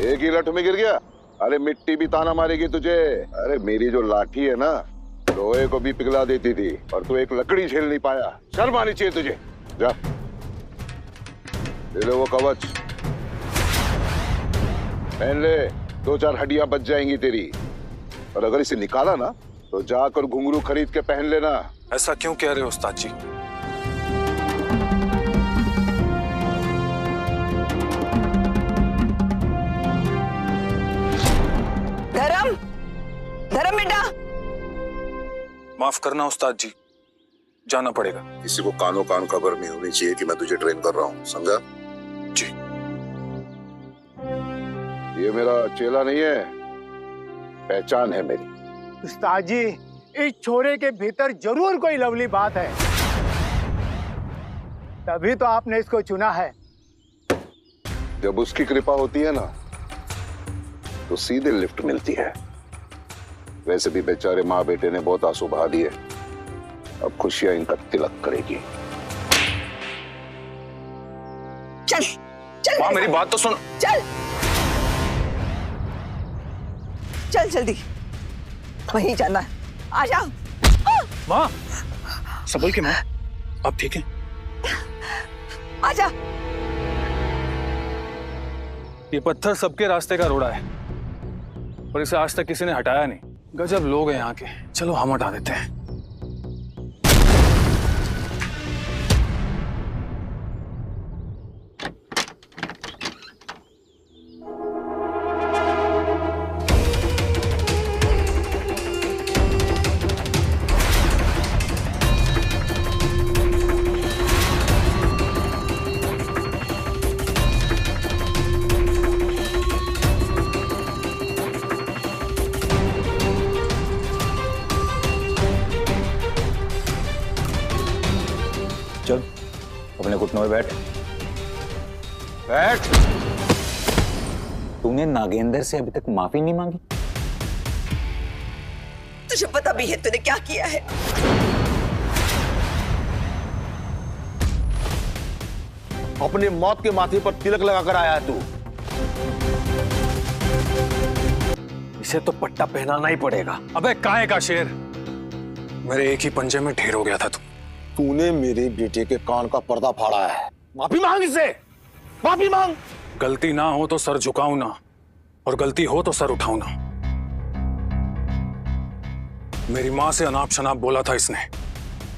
एक ही लठ में गिर गया? अरे मिट्टी भी ताना मारेगी तुझे। अरे मेरी जो लाठी है ना, लोहे को भी पिघला देती थी और तू एक लकड़ी झेल नहीं पाया। शर्म आनी चाहिए तुझे। जा ले लो वो कवच, पहन ले, 2-4 हड्डियां बच जाएंगी तेरी। और अगर इसे निकाला ना तो जाकर घुंघरू खरीद के पहन लेना। ऐसा क्यों कह रहे हो उस्ताद जी? धर्म, धर्म बेटा। माफ करना उस्ताद जी, जाना पड़ेगा। किसी को कानो कान खबर नहीं होनी चाहिए कि मैं तुझे ट्रेन कर रहा हूँ, समझा? जी। ये मेरा चेला नहीं है, पहचान है मेरी। उस्ताद जी, इस छोरे के भीतर जरूर कोई लवली बात है, तभी तो आपने इसको चुना है। जब उसकी कृपा होती है ना तो सीधे लिफ्ट मिलती है। वैसे भी बेचारे माँ बेटे ने बहुत आंसू बहा दिए, अब खुशियां इनका तिलक करेगी। चल चल माँ मेरी बात तो सुन। चल चल जल्दी, वहीं जाना है। आ जाओ। माँ संभल के माँ, आप ठीक हैं? आजा। ये पत्थर सबके रास्ते का रोड़ा है और इसे आज तक किसी ने हटाया नहीं। गजब लोग हैं यहाँ के। चलो हम हटा देते हैं। चल अपने घुटनों में बैठ। बैठ। तूने नागेंद्र से अभी तक माफी नहीं मांगी? तुझे पता भी है तूने क्या किया है? अपनी मौत के माथे पर तिलक लगाकर आया है तू। इसे तो पट्टा पहनाना ही पड़ेगा। अबे काहे का शेर, मेरे एक ही पंजे में ढेर हो गया था तू। तूने मेरे बेटे के कान का पर्दा फाड़ा है। माफी मांग इससे, माफी मांग। गलती ना हो तो सर झुकाऊं ना, और गलती हो तो सर उठाऊं ना। मेरी माँ से अनाप शनाप बोला था इसने,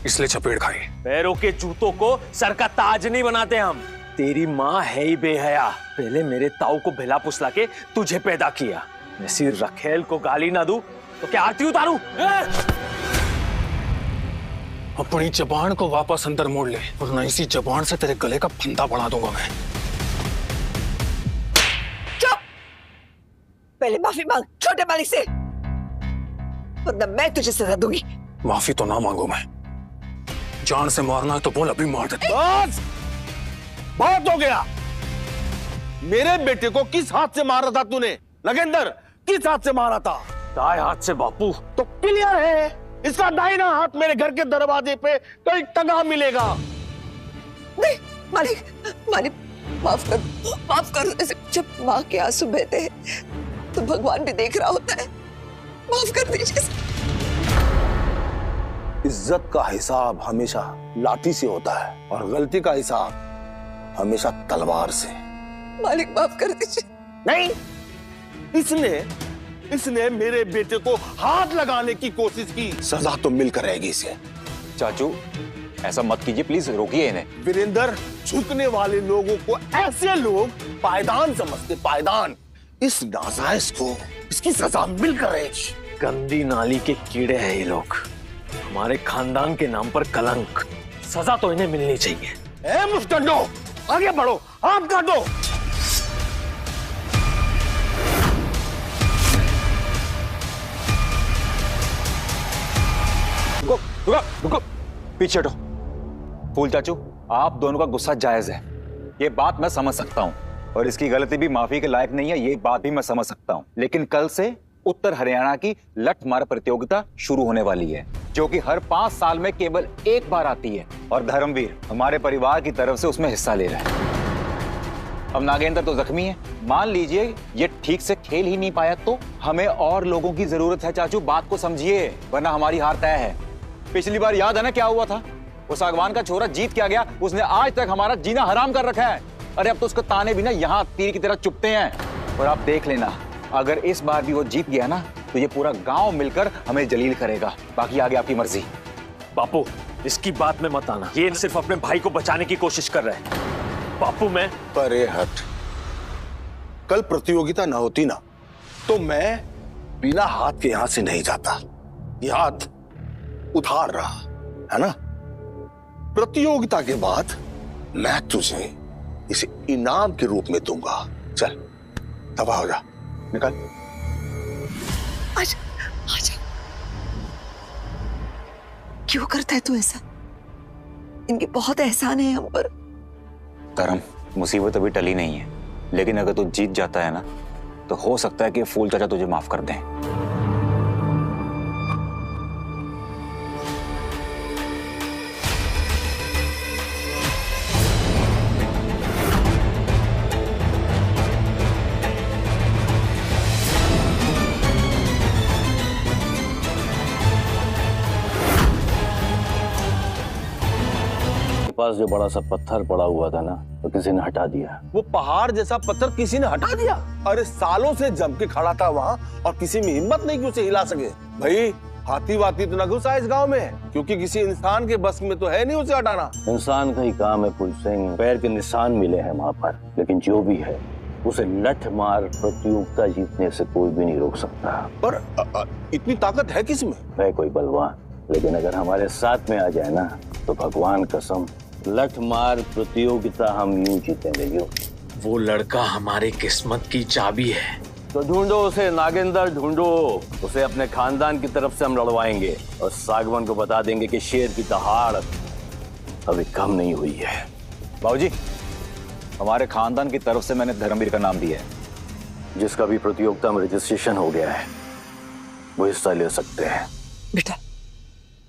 इसलिए चपेट खाई। पैरों के जूतों को सर का ताज नहीं बनाते हम। तेरी माँ है ही बेहया। पहले मेरे ताऊ को भला पुसला के तुझे पैदा किया। ऐसी रखेल को गाली ना दूं तो क्या आरती उतारूं? अपनी जबान को वापस अंदर मोड़ ले, वरना इसी जबान से तेरे गले का फंदा बढ़ा दूंगा मैं। चुप! पहले माफी मांग छोटे मालिक से, वरना मैं तुझे सजा दूंगी। माफी तो ना मांगू मैं, जान से मारना है तो बोल, अभी मार देता। बस बहुत हो गया। मेरे बेटे को किस हाथ से मारा था तूने? नागेंद्र, किस हाथ से मारा था? दाएं हाथ से बापू। तो क्लियर है, इसका दाहिना हाथ मेरे घर के दरवाजे पे कहीं टंगा मिलेगा। नहीं मालिक, मालिक माफ कर। जब माँ के आंसू बहते हैं तो भगवान भी देख रहा होता है। माफ कर दीजिए। इज्जत का हिसाब हमेशा लाठी से होता है और गलती का हिसाब हमेशा तलवार से। मालिक माफ कर दीजिए। नहीं, इसने मेरे बेटे को हाथ लगाने की कोशिश की, सजा तो मिलकर रहेगी इसे। चाचू ऐसा मत कीजिए, प्लीज रोकिए इन्हें। वीरेंद्र, झुकने वाले लोगों को ऐसे लोग पायदान समझते, पायदान। इस नाजायज को इसकी सजा मिलकर रहेगी। गंदी नाली के कीड़े हैं ये लोग, हमारे खानदान के नाम पर कलंक। सजा तो इन्हें मिलनी चाहिए। ए मुस्टंडो, आगे बढ़ो, हाथ काटो। रुको, पीछे हटो। फूल चाचू, आप दोनों का गुस्सा जायज है, ये बात मैं समझ सकता हूँ, और इसकी गलती भी माफी के लायक नहीं है, ये बात भी मैं समझ सकता हूँ। लेकिन कल से उत्तर हरियाणा की लठ मार प्रतियोगिता शुरू होने वाली है, जो कि हर 5 साल में केवल एक बार आती है, और धर्मवीर हमारे परिवार की तरफ से उसमें हिस्सा ले रहा है। अब नागेंद्र तो जख्मी है, मान लीजिए ये ठीक से खेल ही नहीं पाया तो हमें और लोगों की जरूरत है चाचू, बात को समझिए, वरना हमारी हार तय है। पिछली बार याद है ना क्या हुआ था? वो सागवान का छोरा जीत के आ गया, उसने आज तक हमारा जीना हराम कर रखा है। अरे अब तो उसको ताने भी ना यहाँ तीर की तरह चुपते हैं। और आप देख लेना, अगर इस बार भी वो जीत गया ना तो ये पूरा गांव मिलकर हमें जलील करेगा। बाकी आगे आपकी मर्जी। बापू, इसकी बात में मत आना, ये सिर्फ अपने भाई को बचाने की कोशिश कर रहा है। बापू मैं परे हट। कल प्रतियोगिता ना होती ना तो मैं बिना हाथ के यहां से नहीं जाता। ये हाथ उधार रहा है ना। प्रतियोगिता के बाद मैं तुझे इसे इनाम के रूप में दूंगा। चल दबा हो जा, निकल। आजा, आजा। क्यों करता है तू ऐसा? इनके बहुत एहसान है हम पर। करम, मुसीबत अभी टली नहीं है, लेकिन अगर तू जीत जाता है ना तो हो सकता है कि फूल चाचा तुझे माफ कर दें। पास जो बड़ा सा पत्थर पड़ा हुआ था ना, तो किसी ने हटा दिया। वो पहाड़ जैसा पत्थर किसी ने हटा दिया? अरे सालों से जम के खड़ा था वहाँ और किसी में हिम्मत नहीं कि उसे हिला सके। भाई हाथी वाती तो न घुसा इस गांव में, क्योंकि किसी इंसान के बस में तो है नहीं उसे हटाना। इंसान का ही काम है फूल सिंह, पैर के निशान मिले हैं वहाँ पर, लेकिन जो भी है उसे लठ मार प्रतियोगिता जीतने से कोई भी नहीं रोक सकता। पर इतनी ताकत है किसमें? है कोई बलवान, लेकिन अगर हमारे साथ में आ जाए ना तो भगवान कसम लठ मार प्रतियोगिता हम यूं जीतेंगे यूं। वो लड़का हमारी किस्मत की चाबी है। तो ढूंढो उसे नागेंद्र, ढूंढो उसे। अपने खानदान की तरफ से हम लड़वाएंगे और सागवान को बता देंगे कि शेर की दहाड़ अभी कम नहीं हुई है। बाबूजी, हमारे खानदान की तरफ से मैंने धर्मवीर का नाम दिया है। जिसका भी प्रतियोगिता में रजिस्ट्रेशन हो गया है वो हिस्सा ले सकते हैं। बेटा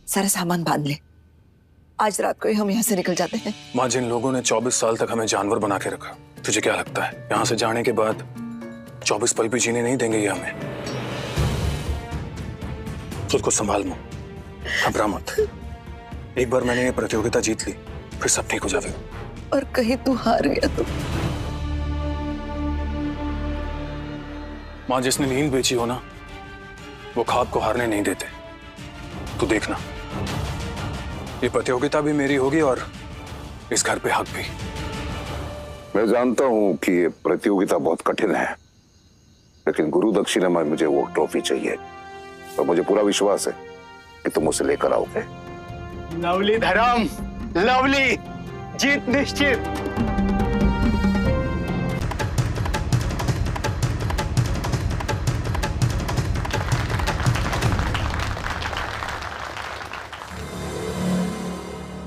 सारा सामान बांध ले, आज रात को ही हम यहाँ से निकल जाते हैं। माँ, जिन लोगों ने 24 साल तक हमें जानवर बना के रखा, तुझे क्या लगता है यहाँ से जाने के बाद 24 पल भी जीने नहीं देंगे ये हमें? खुद को संभाल मो, घबरा मत। एक बार मैंने ये प्रतियोगिता जीत ली, फिर सब ठीक हो जाएगा। और कहीं तू हार गया तो? माँ, जिसने नींद बेची हो ना, वो ख्वाब को हारने नहीं देते। तू देखना, ये प्रतियोगिता भी मेरी होगी और इस घर पे हक भी। मैं जानता हूं कि ये प्रतियोगिता बहुत कठिन है, लेकिन गुरु दक्षिणा में मुझे वो ट्रॉफी चाहिए और मुझे पूरा विश्वास है कि तुम उसे लेकर आओगे। लवली धर्म, लवली, जीत निश्चित।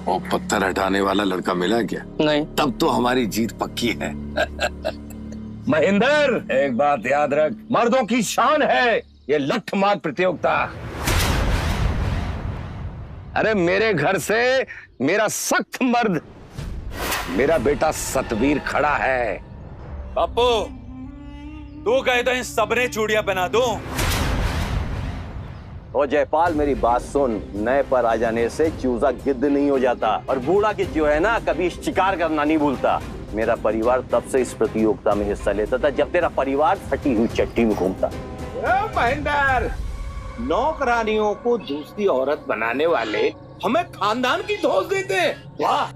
वो पत्थर हटाने वाला लड़का मिला क्या? नहीं। तब तो हमारी जीत पक्की है। महेंद्र, एक बात याद रख, मर्दों की शान है ये लठ मार प्रतियोगिता। अरे मेरे घर से मेरा सख्त मर्द, मेरा बेटा सतवीर खड़ा है। बापू, तू कहे तो इन सबने चूड़ियां पहना दूं। और जयपाल मेरी बात सुन, नए पर आ जाने से चूजा गिद्ध नहीं हो जाता, और बूढ़ा की जो है ना कभी शिकार करना नहीं भूलता। मेरा परिवार तब से इस प्रतियोगिता में हिस्सा लेता था जब तेरा परिवार फटी हुई चट्टी में घूमता। महेंद्र, नौकरानियों को दूसरी औरत बनाने वाले हमें खानदान की दोष देते हैं। वाह।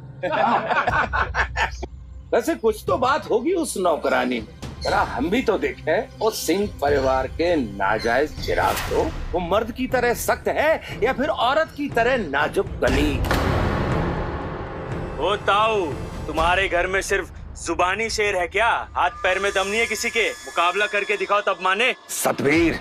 वैसे कुछ तो बात होगी उस नौकरानी में, जरा हम भी तो देखें। और सिंह परिवार के नाजायज चिराग तो वो मर्द की तरह सख्त है या फिर औरत की तरह नाजुक कली? ओ ताऊ, तुम्हारे घर में सिर्फ जुबानी शेर है क्या? हाथ पैर में दम नहीं है किसी के? मुकाबला करके दिखाओ तब माने। सतवीर,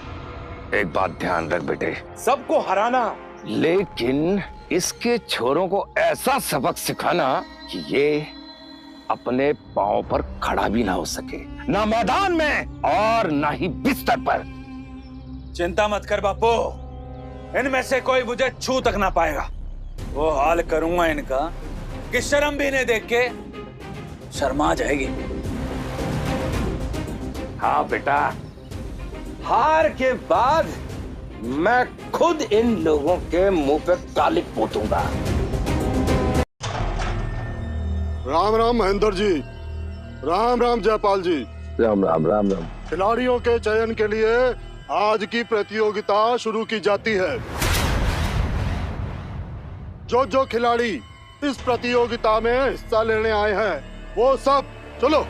एक बात ध्यान रख बेटे, सबको हराना, लेकिन इसके छोरों को ऐसा सबक सिखाना कि ये अपने पांव पर खड़ा भी ना हो सके, ना मैदान में और ना ही बिस्तर पर। चिंता मत कर बापू, इनमें से कोई मुझे छू तक ना पाएगा। वो हाल करूंगा इनका कि शर्म भी इन्हें देख के शर्मा जाएगी। हाँ बेटा, हार के बाद मैं खुद इन लोगों के मुंह पे काली पोतूंगा। राम राम महेंद्र जी, राम राम जयपाल जी। राम राम राम राम। खिलाड़ियों के चयन के लिए आज की प्रतियोगिता शुरू की जाती है। जो जो खिलाड़ी इस प्रतियोगिता में हिस्सा लेने आए हैं वो सब चलो।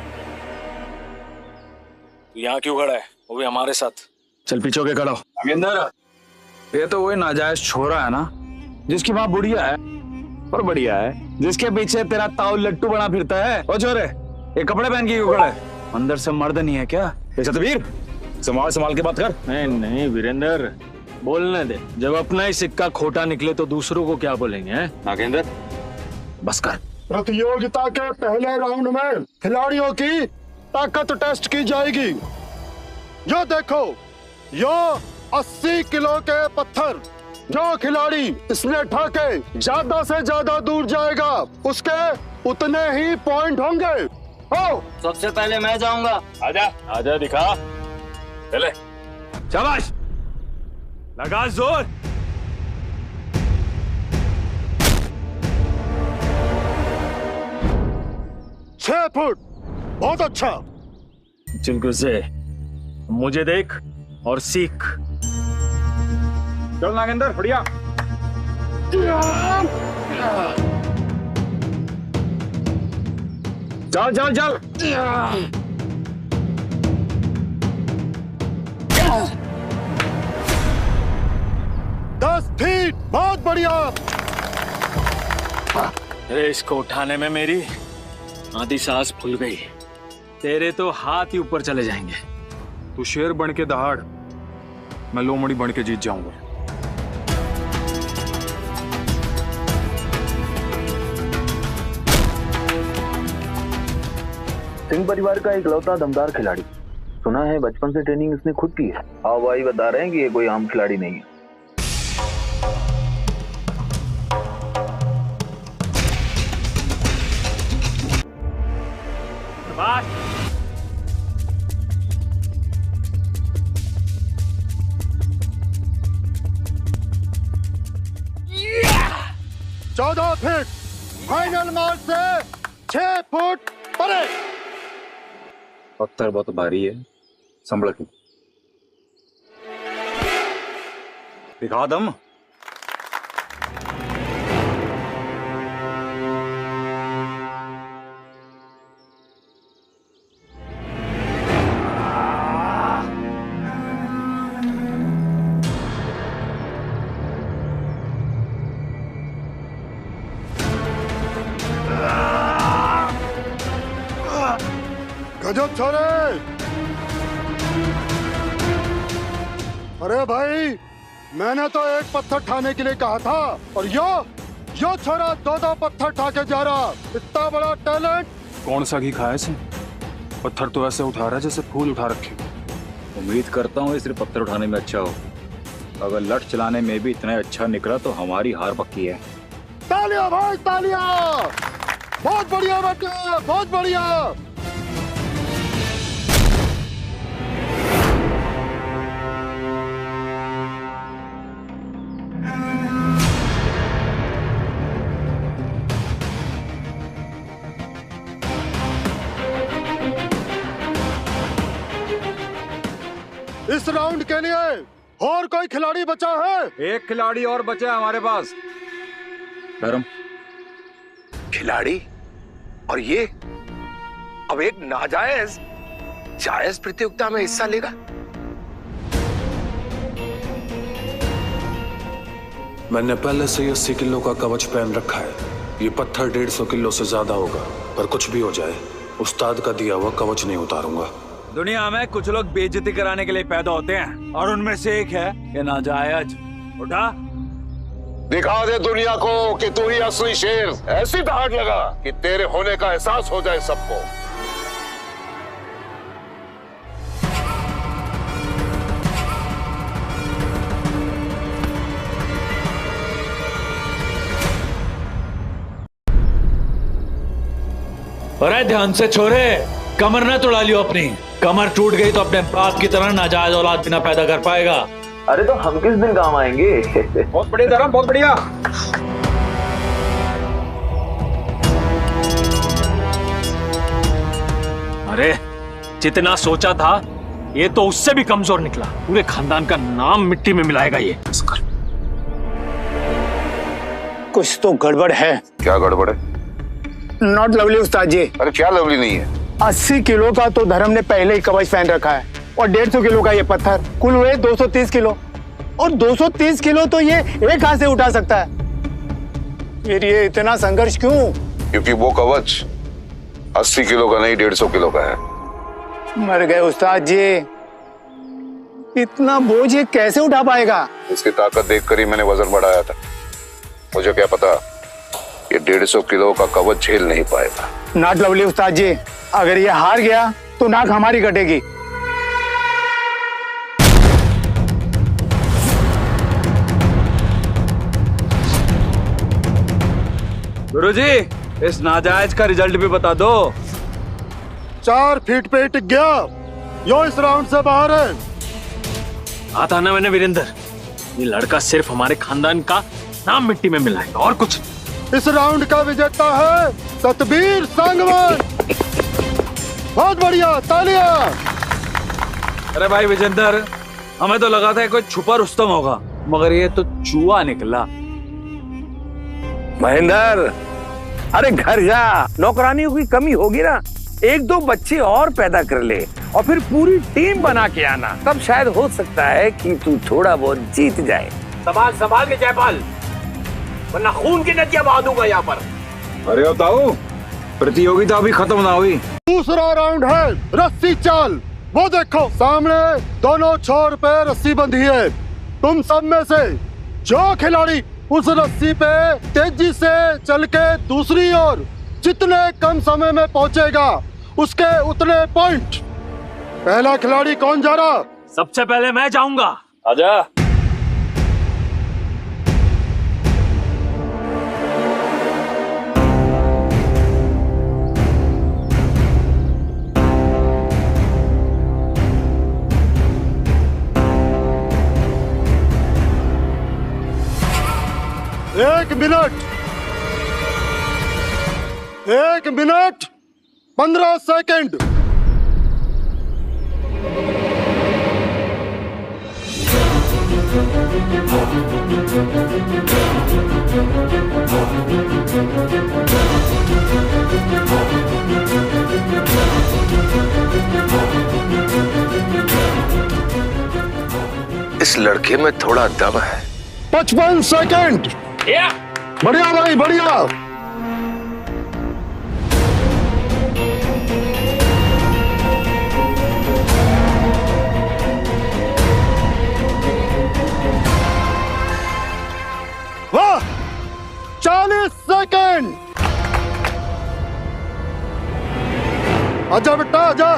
यहाँ क्यों खड़ा है? वो भी हमारे साथ। चल पीछे होके खड़ा हो। नागेंद्र, ये तो वही नाजायज छोरा है ना, जिसकी माँ बुढ़िया है और बढ़िया है, जिसके पीछे तेरा ताऊ लट्टू बना फिरता है। ओ छोरे, ये कपड़े पहन के क्यों खड़ा है? अंदर से मर्द नहीं है क्या? सतवीर, संभाल संभाल के बात कर। नहीं नहीं वीरेंद्र, बोलने दे। जब अपना ही सिक्का खोटा निकले तो दूसरों को क्या बोलेंगे? नागेंद्र, बस कर। प्रतियोगिता के पहले राउंड में खिलाड़ियों की ताकत टेस्ट की जाएगी। यो देखो, यो 80 किलो के पत्थर, जो खिलाड़ी इसमें ठाके ज्यादा से ज्यादा दूर जाएगा उसके उतने ही पॉइंट होंगे। हो, सबसे पहले मैं जाऊंगा। आजा आजा, दिखा। चले, शाबाश, लगा जोर। छह फुट, बहुत अच्छा। चिंकू से मुझे देख और सीख। चल नागेंद्र, बढ़िया। चल चल चल। 10 फीट, बहुत बढ़िया। अरे इसको उठाने में मेरी आधी सांस फूल गई। तेरे तो हाथ ही ऊपर चले जाएंगे। तू शेर बन के दहाड़, मैं लोमड़ी बन के जीत जाऊंगा। सिंह परिवार का इकलौता दमदार खिलाड़ी। सुना है बचपन से ट्रेनिंग इसने खुद की है। हाँ भाई, बता रहे हैं कि ये कोई आम खिलाड़ी नहीं है। चौदह फीट, फाइनल मार्क से 6 फुट परे। पत्थर बहुत भारी है, संभल के दिखा दम। गजब छोरे। अरे भाई, मैंने तो एक पत्थर ठाने के लिए कहा था और यो छोरा 2-2 पत्थर ठा के जा रहा। इतना बड़ा टैलेंट। कौन सा घी खाया से? पत्थर तो ऐसे उठा रहा है जैसे फूल उठा रखे। उम्मीद करता हूँ सिर्फ पत्थर उठाने में अच्छा हो। अगर लठ चलाने में भी इतना अच्छा निकला तो हमारी हार पक्की है। तालियां भाई, तालियां। बहुत बढ़िया बेटे, बहुत बढ़िया। इस राउंड के लिए और कोई खिलाड़ी बचा है? एक खिलाड़ी और बचा है हमारे पास। धर्म खिलाड़ी? और ये अब एक नाजायज जायज प्रतियोगिता में हिस्सा लेगा? मैंने पहले से 80 किलो का कवच पहन रखा है। ये पत्थर 150 किलो से ज्यादा होगा, पर कुछ भी हो जाए उस्ताद का दिया हुआ कवच नहीं उतारूंगा। दुनिया में कुछ लोग बेइज्जती कराने के लिए पैदा होते हैं और उनमें से एक है ये नाजायज। उठा, दिखा दे दुनिया को कि तू ही असली शेर। ऐसी दहाड़ लगा कि तेरे होने का एहसास हो जाए सबको। अरे ध्यान से छोरे, कमर ना तोड़ा लियो अपनी। कमर टूट गई तो अपने बाप की तरह नाजायज औलाद बिना पैदा कर पाएगा। अरे तो हम किस दिन काम आएंगे? बहुत बढ़िया धर्म, बहुत बढ़िया। अरे जितना सोचा था ये तो उससे भी कमजोर निकला। पूरे खानदान का नाम मिट्टी में मिलाएगा ये। कुछ तो गड़बड़ है। क्या गड़बड़ है? नॉट लवली उस्ताद जी। अरे क्या लवली नहीं है? 80 किलो का तो धर्म ने पहले ही कवच पहन रखा है और 150 किलो का ये पत्थर, कुल हुए 230 किलो। और 230 किलो तो ये एक हाथ से उठा सकता है। फिर ये इतना संघर्ष क्यों? क्योंकि वो कवच 80 किलो का नहीं 150 किलो का है। मर गए उस्ताद जी, इतना बोझ ये कैसे उठा पाएगा? इसकी ताकत देखकर ही मैंने वजन बढ़ाया था। मुझे क्या पता ये 150 किलो का कवच झेल नहीं पाएगा। नॉट लवली उस्ताद जी, अगर ये हार गया तो नाक हमारी कटेगी। गुरुजी, इस नाजायज का रिजल्ट भी बता दो। 4 फीट पे टिक गया, यो इस राउंड से बाहर है। आता ना मैंने वीरेंद्र, ये लड़का सिर्फ हमारे खानदान का नाम मिट्टी में मिलाएगा और कुछ। इस राउंड का विजेता है सतबीर सांगवान। बहुत बढ़िया, तालियां। अरे भाई विजेंद्र, हमें तो लगा था कोई छुपा रुस्तम होगा, मगर ये तो चूहा निकला। महेंद्र, अरे घर जा, नौकरानियों की कमी होगी ना, 1-2 बच्चे और पैदा कर ले और फिर पूरी टीम बना के आना, तब शायद हो सकता है कि तू थोड़ा बहुत जीत जाए। संभाल के जयपाल, वरना खून की नदियां बहा दूंगा यहाँ पर। अरे बताओ, प्रतियोगिता अभी खत्म ना हुई। दूसरा राउंड है रस्सी चाल। वो देखो सामने दोनों छोर पे रस्सी बंधी है। तुम सब में से जो खिलाड़ी उस रस्सी पे तेजी से चल के दूसरी ओर जितने कम समय में पहुंचेगा उसके उतने पॉइंट। पहला खिलाड़ी कौन जा रहा? सबसे पहले मैं जाऊंगा। आजा। एक मिनट 15 सेकंड। इस लड़के में थोड़ा दम है। 55 सेकंड। बढ़िया भाई, बढ़िया। वाह, 40 सेकंड। आजा बेटा, आजा।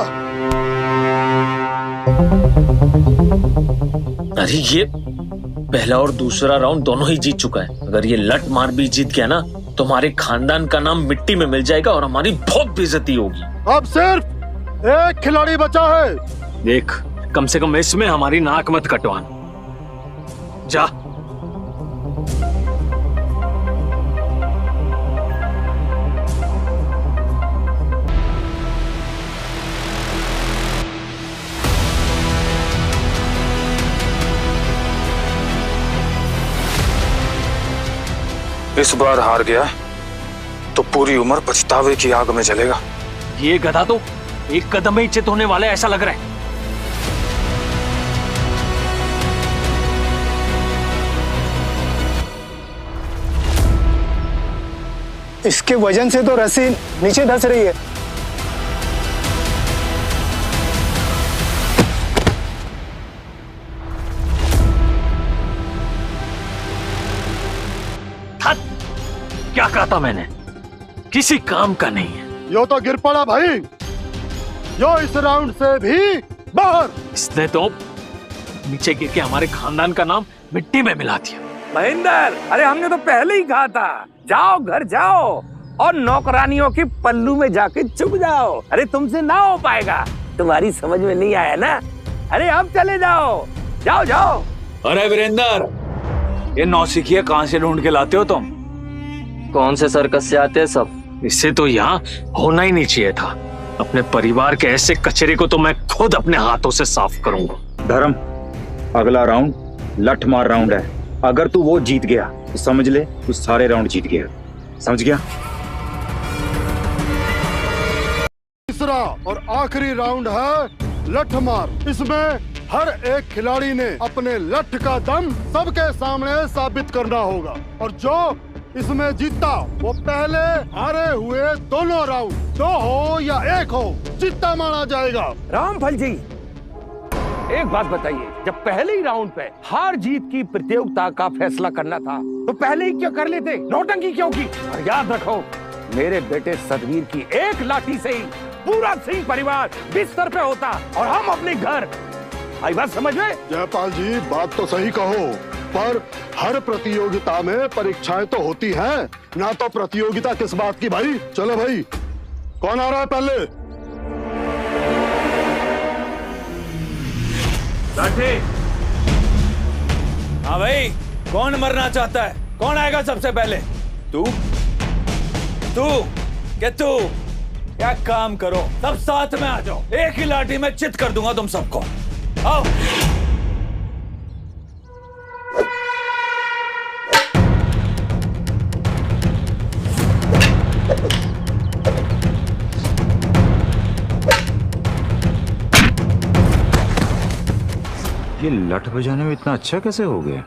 अरे ये पहला और दूसरा राउंड दोनों ही जीत चुका है। अगर ये लट मार भी जीत गया ना तो हमारे खानदान का नाम मिट्टी में मिल जाएगा और हमारी बहुत बेइज्जती होगी। अब सिर्फ एक खिलाड़ी बचा है। देख, कम से कम इसमें हमारी नाक मत कटवाना। जा। इस बार हार गया तो पूरी उम्र पछतावे की आग में जलेगा। ये गधा तो एक कदम में ही चित होने वाला है, ऐसा लग रहा है। इसके वजन से तो रस्सी नीचे धंस रही है। क्या कहा था मैंने? किसी काम का नहीं है। यो तो गिर पड़ा भाई, यो इस राउंड से भी बाहर। इसने तो नीचे गिर के हमारे खानदान का नाम मिट्टी में मिला दिया। महेंद्र, अरे हमने तो पहले ही कहा था, जाओ घर जाओ और नौकरानियों के पल्लू में जाके चुप जाओ। अरे तुमसे ना हो पाएगा। तुम्हारी समझ में नहीं आया ना? अरे अब चले जाओ, जाओ जाओ। अरे वीरेंद्र, ये नौसिखिया कहाँ से ढूंढ के लाते हो तुम? कौन से सर्कस से आते हैं सब? इससे तो यहाँ होना ही नहीं चाहिए था। अपने परिवार के ऐसे कचरे को तो मैं खुद अपने हाथों से साफ करूंगा। धर्म, अगला राउंड लठ मार राउंड है। अगर तू वो जीत गया तो समझ ले तू सारे राउंड जीत गया। समझ गया? तीसरा और आखिरी राउंड है लठ मार। इसमें हर एक खिलाड़ी ने अपने लठ का दम सबके सामने साबित करना होगा और जो इसमें जीता वो पहले हारे हुए दोनों राउंड, 2 हो या 1 हो, जीता माना जाएगा। रामफल जी, एक बात बताइए, जब पहले ही राउंड पे हार जीत की प्रतियोगिता का फैसला करना था तो पहले ही क्यों कर लेते? नौटंकी क्यों की? और याद रखो, मेरे बेटे सतवीर की एक लाठी से ही पूरा सिंह परिवार बिस्तर पे होता और हम अपने घर। आई बात समझ में? जयपाल जी, बात तो सही कहो, पर हर प्रतियोगिता में परीक्षाएं तो होती हैं, ना तो प्रतियोगिता किस बात की भाई। चलो भाई, कौन आ रहा है पहले? हाँ भाई, कौन मरना चाहता है? कौन आएगा सबसे पहले? तू क्या काम करो, सब साथ में आ जाओ, एक ही लाठी में चित कर दूंगा तुम सबको। आओ। ये लठ बजाने में इतना अच्छा कैसे हो गया?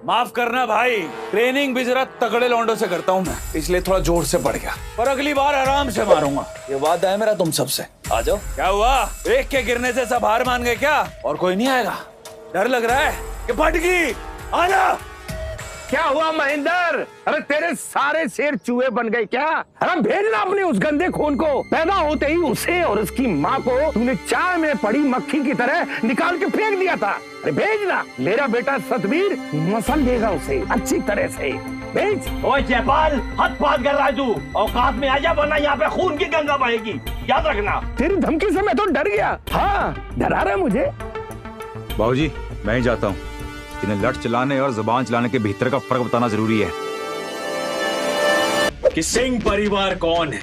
माफ करना भाई, ट्रेनिंग भी जरा तगड़े लौंडों से करता हूँ मैं, इसलिए थोड़ा जोर से पड़ गया, पर अगली बार आराम से मारूंगा, ये वादा है मेरा तुम सबसे। आ जाओ। क्या हुआ, एक के गिरने से सब हार मान गए क्या? और कोई नहीं आएगा? डर लग रहा है कि फट गई? आजा। क्या हुआ महेंद्र? अरे तेरे सारे शेर चूहे बन गए क्या? अरे भेजना अपने उस गंदे खून को। पैदा होते ही उसे और उसकी माँ को तूने चाय में पड़ी मक्खी की तरह निकाल के फेंक दिया था। अरे भेजना, मेरा बेटा सतवीर मसल देगा उसे अच्छी तरह से। भेज। ओए जयपाल, हद बात कर रहा है तू, औकात में आ जा वरना यहाँ पे खून की गंगा बहेगी, याद रखना। तेरी धमकी से मैं तो डर गया। हाँ, डरा रहा है मुझे। बाबूजी, मैं ही जाता हूँ। इन्हें लठ चलाने और जुबान चलाने के भीतर का फर्क बताना जरूरी है। कि सिंह परिवार कौन है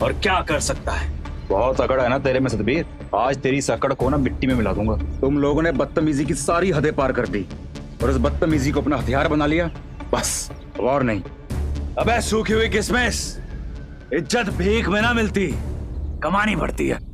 और क्या कर सकता है? बहुत अकड़ है ना तेरे में सतबीर, आज तेरी सकड़ को ना मिट्टी में मिला दूंगा। तुम लोगों ने बदतमीजी की सारी हदें पार कर दी और उस बदतमीजी को अपना हथियार बना लिया, बस और नहीं। अबे सूखी हुई किस्मस, इज्जत भीख में ना मिलती, कमानी पड़ती है।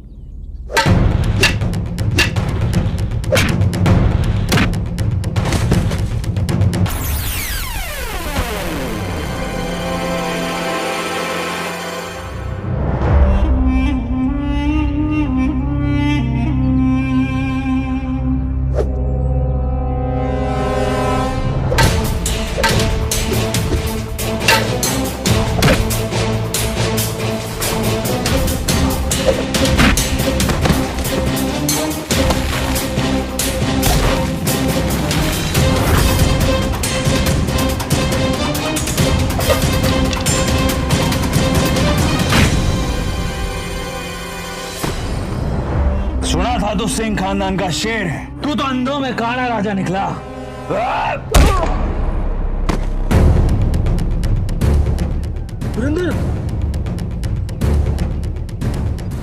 सुना था तू सिंह खानदान का शेर है, तू तो अंधों में काला राजा निकला।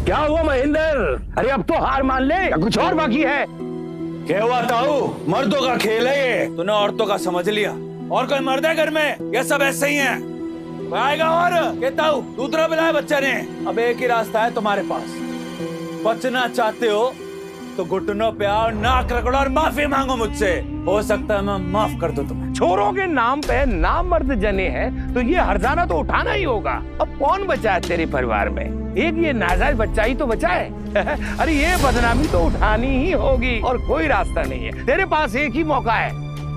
क्या हुआ महेंद्र? अरे अब तो हार मान ले या कुछ और बाकी है? क्या हुआ ताऊ, मर्दों का खेल है ये, तूने औरतों का समझ लिया। और कोई मर्द है घर में? ये सब ऐसे ही हैं। कोई आएगा और कहता हूँ दूसरा बुलाया बच्चे ने। अब एक ही रास्ता है तुम्हारे पास, बचना चाहते हो तो घुटनों पे आओ, नाक रगड़ो और माफी मांगो मुझसे, हो सकता है मैं माफ कर दूं तुम्हें। छोरों के नाम पे नामर्द जने हैं तो ये हर्जाना तो उठाना ही होगा। अब कौन बचा है तेरे परिवार में? एक ये नाजायज बच्चा ही तो बचा है। अरे ये बदनामी तो उठानी ही होगी और कोई रास्ता नहीं है। तेरे पास एक ही मौका है,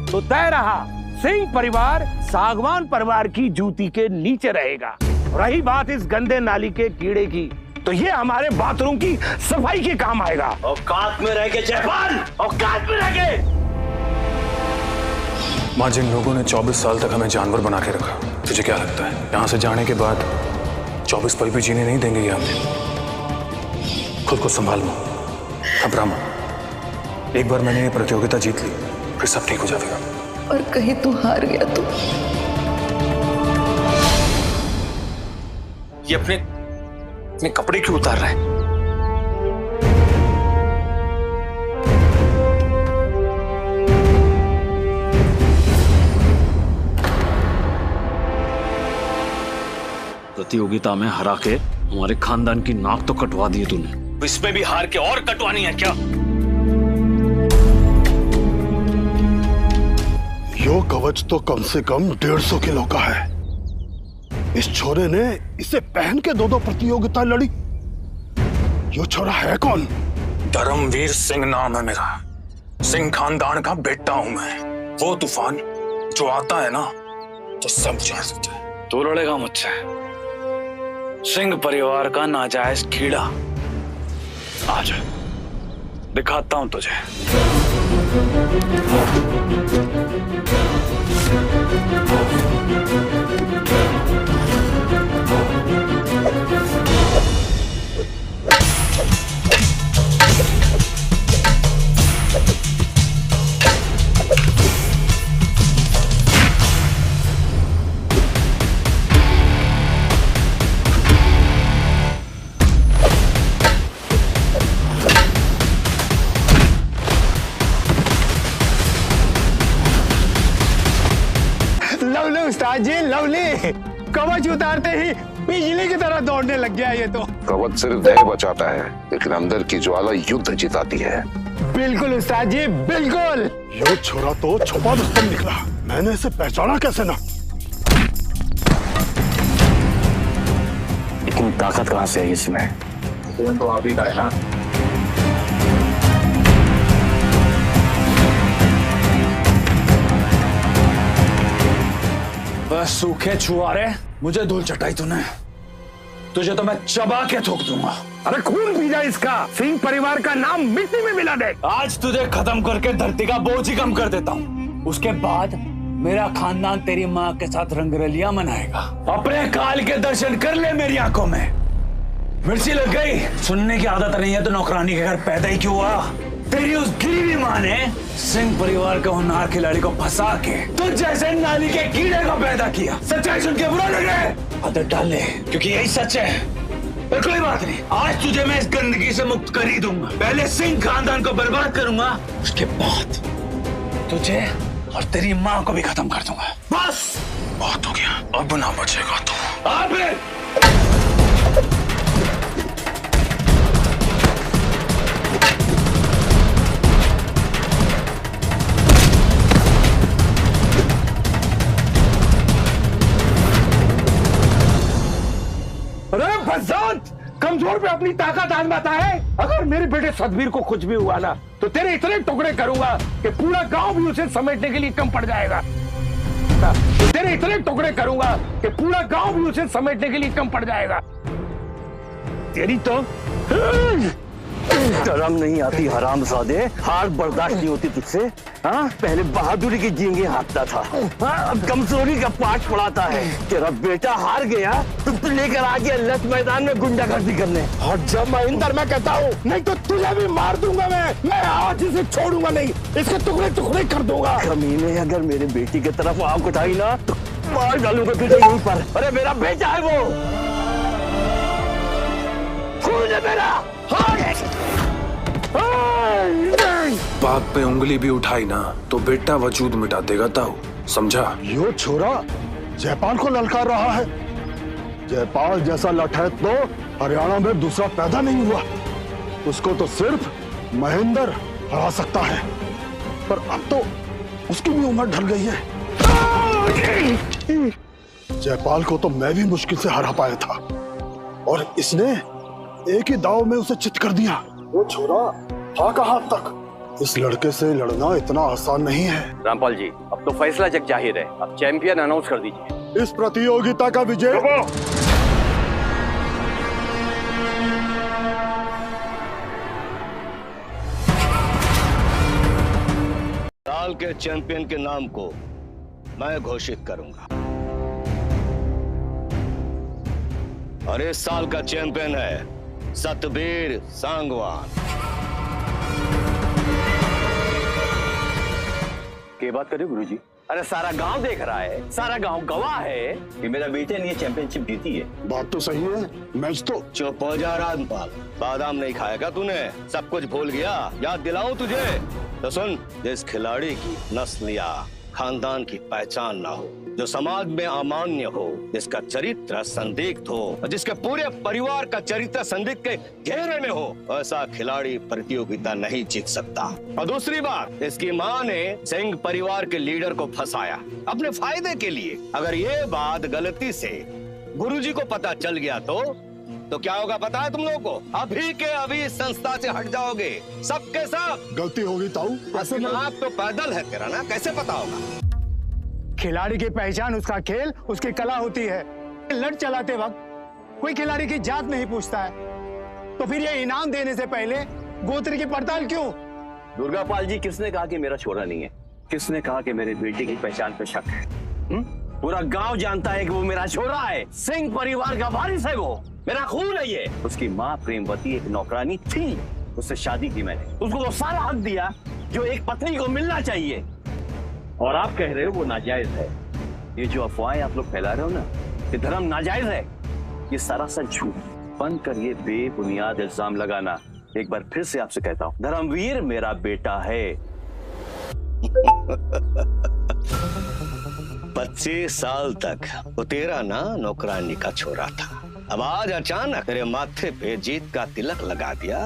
तो तय रहा, सिंह परिवार सागवान परिवार की जूती के नीचे रहेगा। रही बात इस गंदे नाली के कीड़े की, तो ये हमारे बाथरूम की सफाई के काम आएगा। औकात में रह के जयपाल, औकात में रह के। माँ, जिन लोगों ने 24 साल तक हमें जानवर बना के रखा, तुझे क्या लगता है यहाँ से जाने के बाद 24 पल भी जीने नहीं देंगे ये हमें? खुद को संभाल लो, घबरा मत। एक बार मैंने ये प्रतियोगिता जीत ली, फिर सब ठीक हो जाएगा। और कहीं तू हार गया तो? ये अपने कपड़े क्यों उतार रहा है? प्रतियोगिता में हरा के हमारे खानदान की नाक तो कटवा दी तूने, इसमें भी हार के और कटवानी है क्या? यो कवच तो कम से कम 150 किलो का है। इस छोरे ने इसे पहन के दो प्रतियोगिता लड़ी। यो छोरा है कौन? धर्मवीर सिंह नाम है मेरा। सिंह खानदान का बेटा हूं मैं। वो तूफान जो आता है ना तो सब जान सकते हैं। तू लड़ेगा मुझसे? सिंह परिवार का नाजायज कीड़ा। आजा, दिखाता हूं तुझे। लवली उस्ताद जी, लवली। कवच उतारते ही बिजली की तरह दौड़ने लग गया ये तो। कवच सिर्फ देह बचाता है, लेकिन अंदर की ज्वाला युद्ध जिताती है। बिल्कुल उस्ताद जी, बिल्कुल। यो छोरा तो छुपा दुश्मन निकला। मैंने इसे पहचाना कैसे ना? इतनी ताकत कहां से है इसमें? तो आप ही का है ना। बस सूखे छुआरे, मुझे धूल चटाई तूने। तुझे तो मैं चबा के थूक दूंगा। अरे खून पी जा इसका। सिंह परिवार का नाम मिट्टी में मिला दे। आज तुझे खत्म करके धरती का बोझ ही कम कर देता हूँ। उसके बाद मेरा खानदान तेरी माँ के साथ रंगरलियां मनाएगा। अपने काल के दर्शन कर ले मेरी आंखों में। मिर्ची लग गई? सुनने की आदत नहीं है तो नौकरानी के घर पैदा ही क्यों हुआ? तेरी उस गिरी माँ ने सिंह परिवार के होनहार खिलाड़ी को फंसा के तुझ जैसे नाली के कीड़े को पैदा किया। सच्चाई सुन के बुरा लगे? आदत डाल ले, क्योंकि यही सच है। पर कोई बात नहीं, आज तुझे मैं इस गंदगी से मुक्त कर ही दूंगा। पहले सिंह खानदान को बर्बाद करूंगा, उसके बाद तुझे और तेरी माँ को भी खत्म कर दूंगा। बस बहुत हो गया, अब ना बचेगा तू। आप कमजोर पे अपनी ताकत आजमाता है। अगर मेरे बेटे सतबीर को कुछ भी हुआ ना तो तेरे इतने टुकड़े करूंगा कि पूरा गांव भी उसे समेटने के लिए कम पड़ जाएगा। तेरे इतने टुकड़े करूंगा कि पूरा गांव भी उसे समेटने के लिए कम पड़ जाएगा। तेरी तो शर्म नहीं आती हरामजादे? हार बर्दाश्त नहीं होती तुझसे? हाँ, पहले बहादुरी की जींगे हाँकता था, हाँ, अब कमजोरी का पाठ पढ़ाता है। तेरा बेटा हार गया तो लेकर आ गया लत मैदान में गुंडागर्दी करने। और जब महेंद्र मैं कहता हूँ नहीं तो तुझे भी मार दूंगा। मैं आज इसे छोड़ूंगा नहीं, इसके टुकड़े टुकड़े कर दूंगा। कमीने, अगर मेरे बेटी की तरफ आंख उठाई ना तो मार डालूंगा तुझे यहीं पर। अरे मेरा बेटा है वो, खून है मेरा। बाप पे उंगली भी उठाई ना तो बेटा वजूद मिटा देगा ताऊ, समझा? यो छोरा जयपाल को ललकार रहा है। जयपाल जैसा लठैत तो हरियाणा में दूसरा पैदा नहीं हुआ। उसको तो सिर्फ महेंद्र हरा सकता है, पर अब तो उसकी भी उम्र ढल गई है। जयपाल को तो मैं भी मुश्किल से हरा पाया था और इसने एक ही दाव में उसे चित कर दिया। वो छोरा था कहां तक। इस लड़के से लड़ना इतना आसान नहीं है। रामपाल जी, अब तो फैसला जग जाहिर है, अब चैंपियन अनाउंस कर दीजिए। इस प्रतियोगिता का विजय साल के चैंपियन के नाम को मैं घोषित करूंगा। और इस साल का चैंपियन है सतबीर सांगवान। क्या बात करे गुरुजी? अरे सारा गांव देख रहा है, सारा गांव गवाह है कि मेरा बेटे ने ये चैंपियनशिप जीती है। बात तो सही है, मैच तो। चुप हो जा रामपाल, बादाम नहीं खाया क्या तूने? सब कुछ भूल गया? याद दिलाऊं तुझे? तो सुन, जिस खिलाड़ी की नस्ल या खानदान की पहचान ना हो, जो समाज में अमान्य हो, जिसका चरित्र संदिग्ध हो और जिसके पूरे परिवार का चरित्र संदिग्ध के घेरे में हो, ऐसा खिलाड़ी प्रतियोगिता नहीं जीत सकता। और दूसरी बात, इसकी माँ ने सिंह परिवार के लीडर को फंसाया अपने फायदे के लिए। अगर ये बात गलती से गुरुजी को पता चल गया तो क्या होगा पता है तुम लोगों को? अभी के अभी इस संस्था से हट जाओगे, सबके सब। गलती होगी ताऊ। आप तो पैदल है तेरा ना, कैसे पता होगा? खिलाड़ी की पहचान उसका खेल, उसकी कला होती है। लड़ चलाते वक्त कोई खिलाड़ी की जात नहीं पूछता है, तो फिर ये इनाम देने से पहले गोत्र की पड़ताल क्यों? दुर्गापाल जी, किसने कहा कि मेरा छोरा नहीं है? किसने कहा कि मेरे बेटे की पहचान पे शक है? पूरा गांव जानता है कि वो मेरा छोरा है, सिंह परिवार का वारिस है, वो मेरा खून है ये। उसकी माँ प्रेमवती एक नौकरानी थी, उससे शादी की मैंने, उसको वो सारा हक दिया जो एक पत्नी को मिलना चाहिए। और आप कह रहे हो वो नाजायज है। ये जो अफवाहें आप लोग फैला रहे हो ना कि धर्म नाजायज है, ये सारा सच झूठ। बंद कर ये बेबुनियाद इल्जाम लगाना। एक बार फिर से आपसे कहता हूँ, धर्मवीर मेरा बेटा है। 25 साल तक वो तेरा ना नौकरानी का छोरा था। अब आज अचानक तेरे माथे पे जीत का तिलक लगा दिया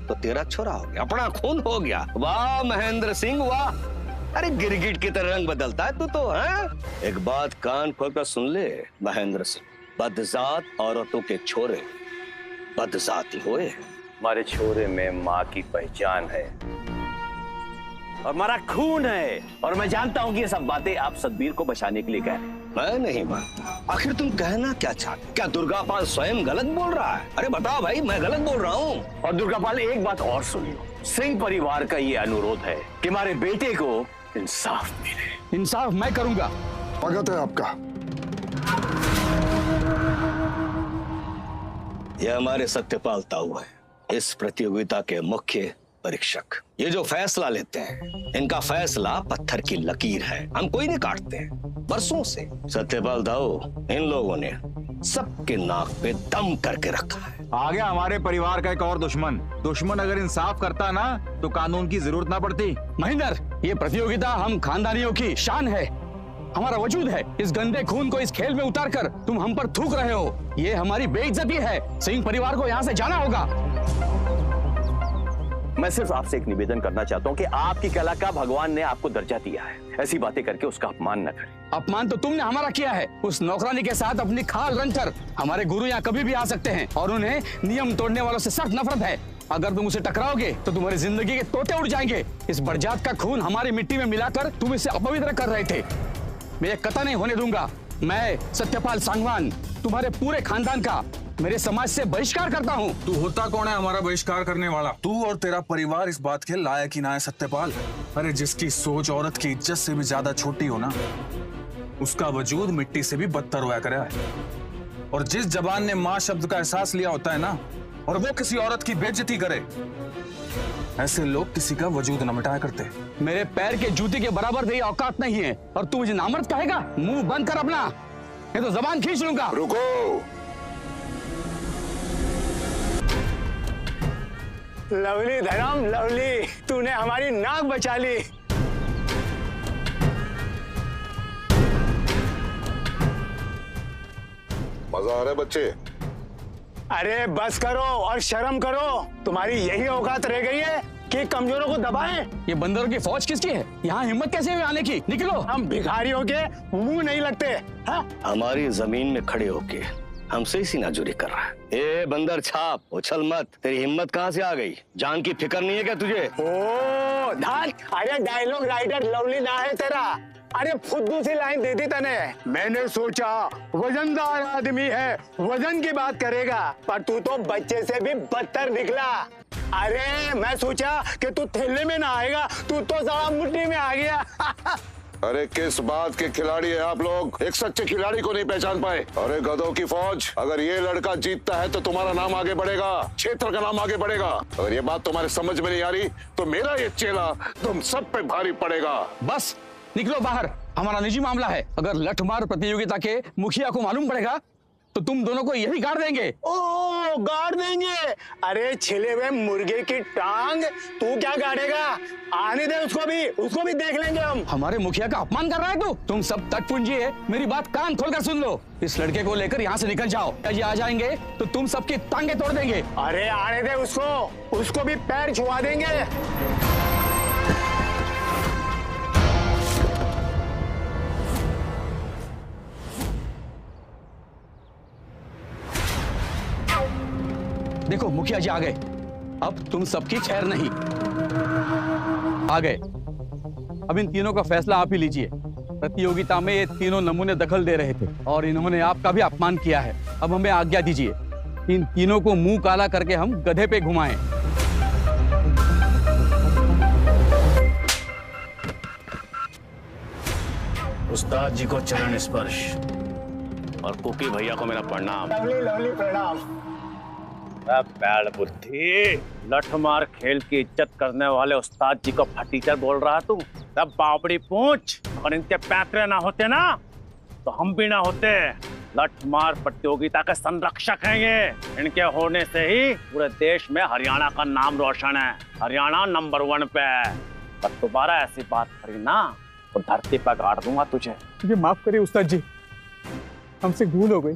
तो तेरा छोरा हो गया, अपना खून हो गया। वाह महेंद्र सिंह वाह! अरे गिरगिट की तरह रंग बदलता है तू तो, हैं? एक बात कान खोलकर सुन ले महेंद्र सिंह, बदजात औरतों के छोरे बदजाती हुए। हमारे छोरे में माँ की पहचान है और हमारा खून है, और मैं जानता हूँ कि ये सब बातें आप सतबीर को बचाने के लिए कह रहे हैं। मैं नहीं मानता। आखिर तुम कहना क्या चाहते? क्या दुर्गापाल स्वयं गलत बोल रहा है? अरे बताओ भाई, मैं गलत बोल रहा हूँ? और दुर्गापाल, एक बात और सुनियो, सिंह परिवार का ये अनुरोध है कि हमारे बेटे को इंसाफ मिले। इंसाफ मैं करूंगा। स्वागत है आपका। यह हमारे सत्यपाल ताऊ है, इस प्रतियोगिता के मुख्य परीक्षक। ये जो फैसला लेते हैं, इनका फैसला पत्थर की लकीर है, हम कोई नहीं काटते हैं बरसों से। सत्यपाल ताऊ, इन लोगों ने सबके नाक पे दम करके रखा है। आ गया हमारे परिवार का एक और दुश्मन। दुश्मन अगर इंसाफ करता ना तो कानून की जरूरत ना पड़ती। महेंद्र, ये प्रतियोगिता हम खानदानियों की शान है, हमारा वजूद है। इस गंदे खून को इस खेल में उतार कर तुम हम पर थूक रहे हो, ये हमारी बेइज्जती है। सिंह परिवार को यहाँ से जाना होगा। मैं सिर्फ आपसे एक निवेदन करना चाहता हूँ कि आपकी कला का भगवान ने आपको दर्जा दिया है, ऐसी बातें करके उसका अपमान न करें। अपमान तो तुमने हमारा किया है। उस नौकरानी के साथ अपनी खाल रंग कर। हमारे गुरु यहाँ कभी भी आ सकते हैं और उन्हें नियम तोड़ने वालों से सख्त नफरत है। अगर तुम उसे टकराओगे तो तुम्हारी जिंदगी के तोते उड़ जाएंगे। इस बरजात का खून हमारी मिट्टी में मिलाकर तुम इसे अपवित्र कर रहे थे। मैं ये कतई नहीं होने दूंगा। मैं सत्यपाल सांगवान तुम्हारे पूरे खानदान का, मेरे समाज से बहिष्कार करता हूँ। तू होता कौन है हमारा बहिष्कार करने वाला? तू और तेरा परिवार इस बात के लायक ही ना है सत्यपाल। अरे जिसकी सोच औरत की इज्जत से भी ज्यादा छोटी हो ना, उसका वजूद मिट्टी से भी बदतर हुआ करे। और जिस जबान ने माँ शब्द का एहसास लिया होता है ना, और वो किसी औरत की बेइज्जती करे, ऐसे लोग किसी का वजूद न मिटाया करते। मेरे पैर के जूते के बराबर तेरी औकात नहीं है और तू मुझे नामर्द कहेगा? मुंह बंद कर अपना, ये तो जबान खींच लूंगा। रुको। लवली धर्म, लवली, तूने हमारी नाक बचा ली। मजा आ रहा है बच्चे? अरे बस करो और शर्म करो। तुम्हारी यही औकात रह गई है कि कमजोरों को दबाएं। ये बंदरों की फौज किसकी है? यहाँ हिम्मत कैसे हुई आने की? निकलो। हम भिखारियों के मुंह नहीं लगते। हाँ? हमारी जमीन में खड़े होके हमसे ही सीनाजूरी कर रहा है। ए बंदर छाप, उछल मत। तेरी हिम्मत कहाँ से आ गई? जान की फिक्र नहीं है क्या तुझे? ओ धान, अरे डायलॉग राइटर लवली ना है तेरा। अरे फुद्दू सी लाइन दे दी तने। मैंने सोचा वजनदार आदमी है, वजन की बात करेगा, पर तू तो बच्चे से भी बदतर निकला। अरे मैं सोचा कि तू थैले में ना आएगा, तू तो सारा मुट्ठी में आ गया। अरे किस बात के खिलाड़ी है आप लोग? एक सच्चे खिलाड़ी को नहीं पहचान पाए? अरे गधों की फौज, अगर ये लड़का जीतता है तो तुम्हारा नाम आगे बढ़ेगा, क्षेत्र का नाम आगे बढ़ेगा। अगर ये बात तुम्हारे समझ में नहीं आ रही तो मेरा ये चेला तुम सब पे भारी पड़ेगा। बस निकलो बाहर, हमारा निजी मामला है। अगर लठमार प्रतियोगिता के मुखिया को मालूम पड़ेगा तो तुम दोनों को यही गाड़ देंगे। ओ गाड़ देंगे? अरे छिले हुए मुर्गे की टांग तू क्या गाड़ेगा? आने दे उसको भी देख लेंगे हम। हमारे मुखिया का अपमान कर रहा है तू? तुम सब तटपुंजी है, मेरी बात कान खोलकर सुन लो। इस लड़के को लेकर यहाँ से निकल जाओ, ये आ जाएंगे तो तुम सबकी टांगे तोड़ देंगे। अरे आने दे उसको भी पैर छुआ देंगे। देखो मुखिया जी आ गए, अब तुम सबकी खैर नहीं। आ गए, अब इन तीनों का फैसला आप ही लीजिए। प्रतियोगिता में ये तीनों नमूने दखल दे रहे थे और इन्होंने आपका भी अपमान किया है। अब हमें आज्ञा दीजिए, इन तीनों को मुंह काला करके हम गधे पे घुमाएं। उस्ताद जी को चरण स्पर्श और कुकी भैया को मेरा प्रणाम। लवली प्रणाम। बैड बुद्धि, लठमार खेल की इज्जत करने वाले उस्ताद जी को फटीचर बोल रहा तू? तब बावड़ी पूछ, अगर इनके पैतरे ना होते ना तो हम भी ना होते। लठमार प्रतियोगिता के संरक्षक हैं ये। इनके होने से ही पूरे देश में हरियाणा का नाम रोशन है। हरियाणा नंबर 1 पे है। पर दोबारा ऐसी बात करी ना तो धरती पर गाड़ दूंगा तुझे। मुझे माफ करिए उस्ताद जी, हमसे भूल हो गई,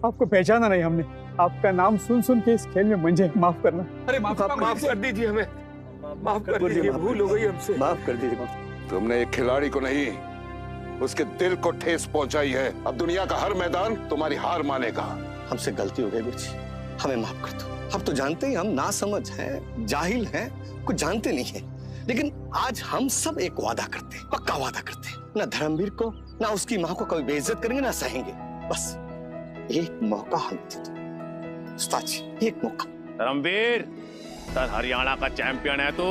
आपको पहचाना नहीं हमने। आपका नाम सुन के इस खेल में मंझे, माफ करना। अरे माफ कर दीजिए हमें, माफ कर दीजिए, भूल हो गई हमसे, माफ कर दीजिए। तुमने एक खिलाड़ी को नहीं, उसके दिल को ठेस पहुंचाई है। अब दुनिया का हर मैदान तुम्हारी हार मानेगा। हमसे गलती हो गई गुरुजी, हमें माफ कर दो। हम तो जानते हैं हम नासमझ हैं, जाहिल हैं, कुछ जानते नहीं हैं। लेकिन आज हम सब एक वादा करते हैं, पक्का वादा करते हैं, ना धर्मवीर को ना उसकी माँ को कभी बेइज्जत करेंगे, ना सहेंगे। बस एक मौका हम दे दो उस्ताद जी, एक मौका। धर्मवीर, सर हरियाणा का चैंपियन है तू।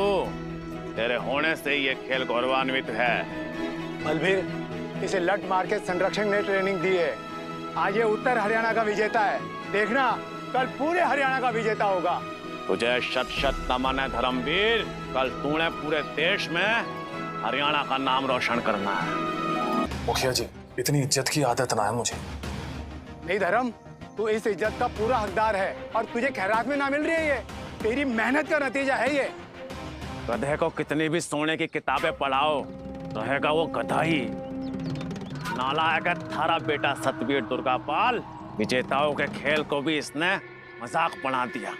तेरे होने से ये खेल गौरवान्वित है। बलबीर, इसे लठ मार के संरक्षक ने ट्रेनिंग दी है। आज ये उत्तर हरियाणा का विजेता है। देखना कल पूरे हरियाणा का विजेता होगा। तुझे शत शत नमन है धर्मवीर। कल तूने पूरे देश में हरियाणा का नाम रोशन करना है। मुखिया जी, इतनी इज्जत की आदत ना है मुझे। नहीं धर्म, तू इस इज्जत का पूरा हकदार है और तुझे खैरात में ना मिल रही है। ये तेरी मेहनत का नतीजा है। ये गधे को कितनी भी सोने की किताबें पढ़ाओ, रहेगा वो गधा ही। नालायक है थारा बेटा सतवीर दुर्गापाल। विजेताओं के खेल को भी इसने मजाक बना दिया।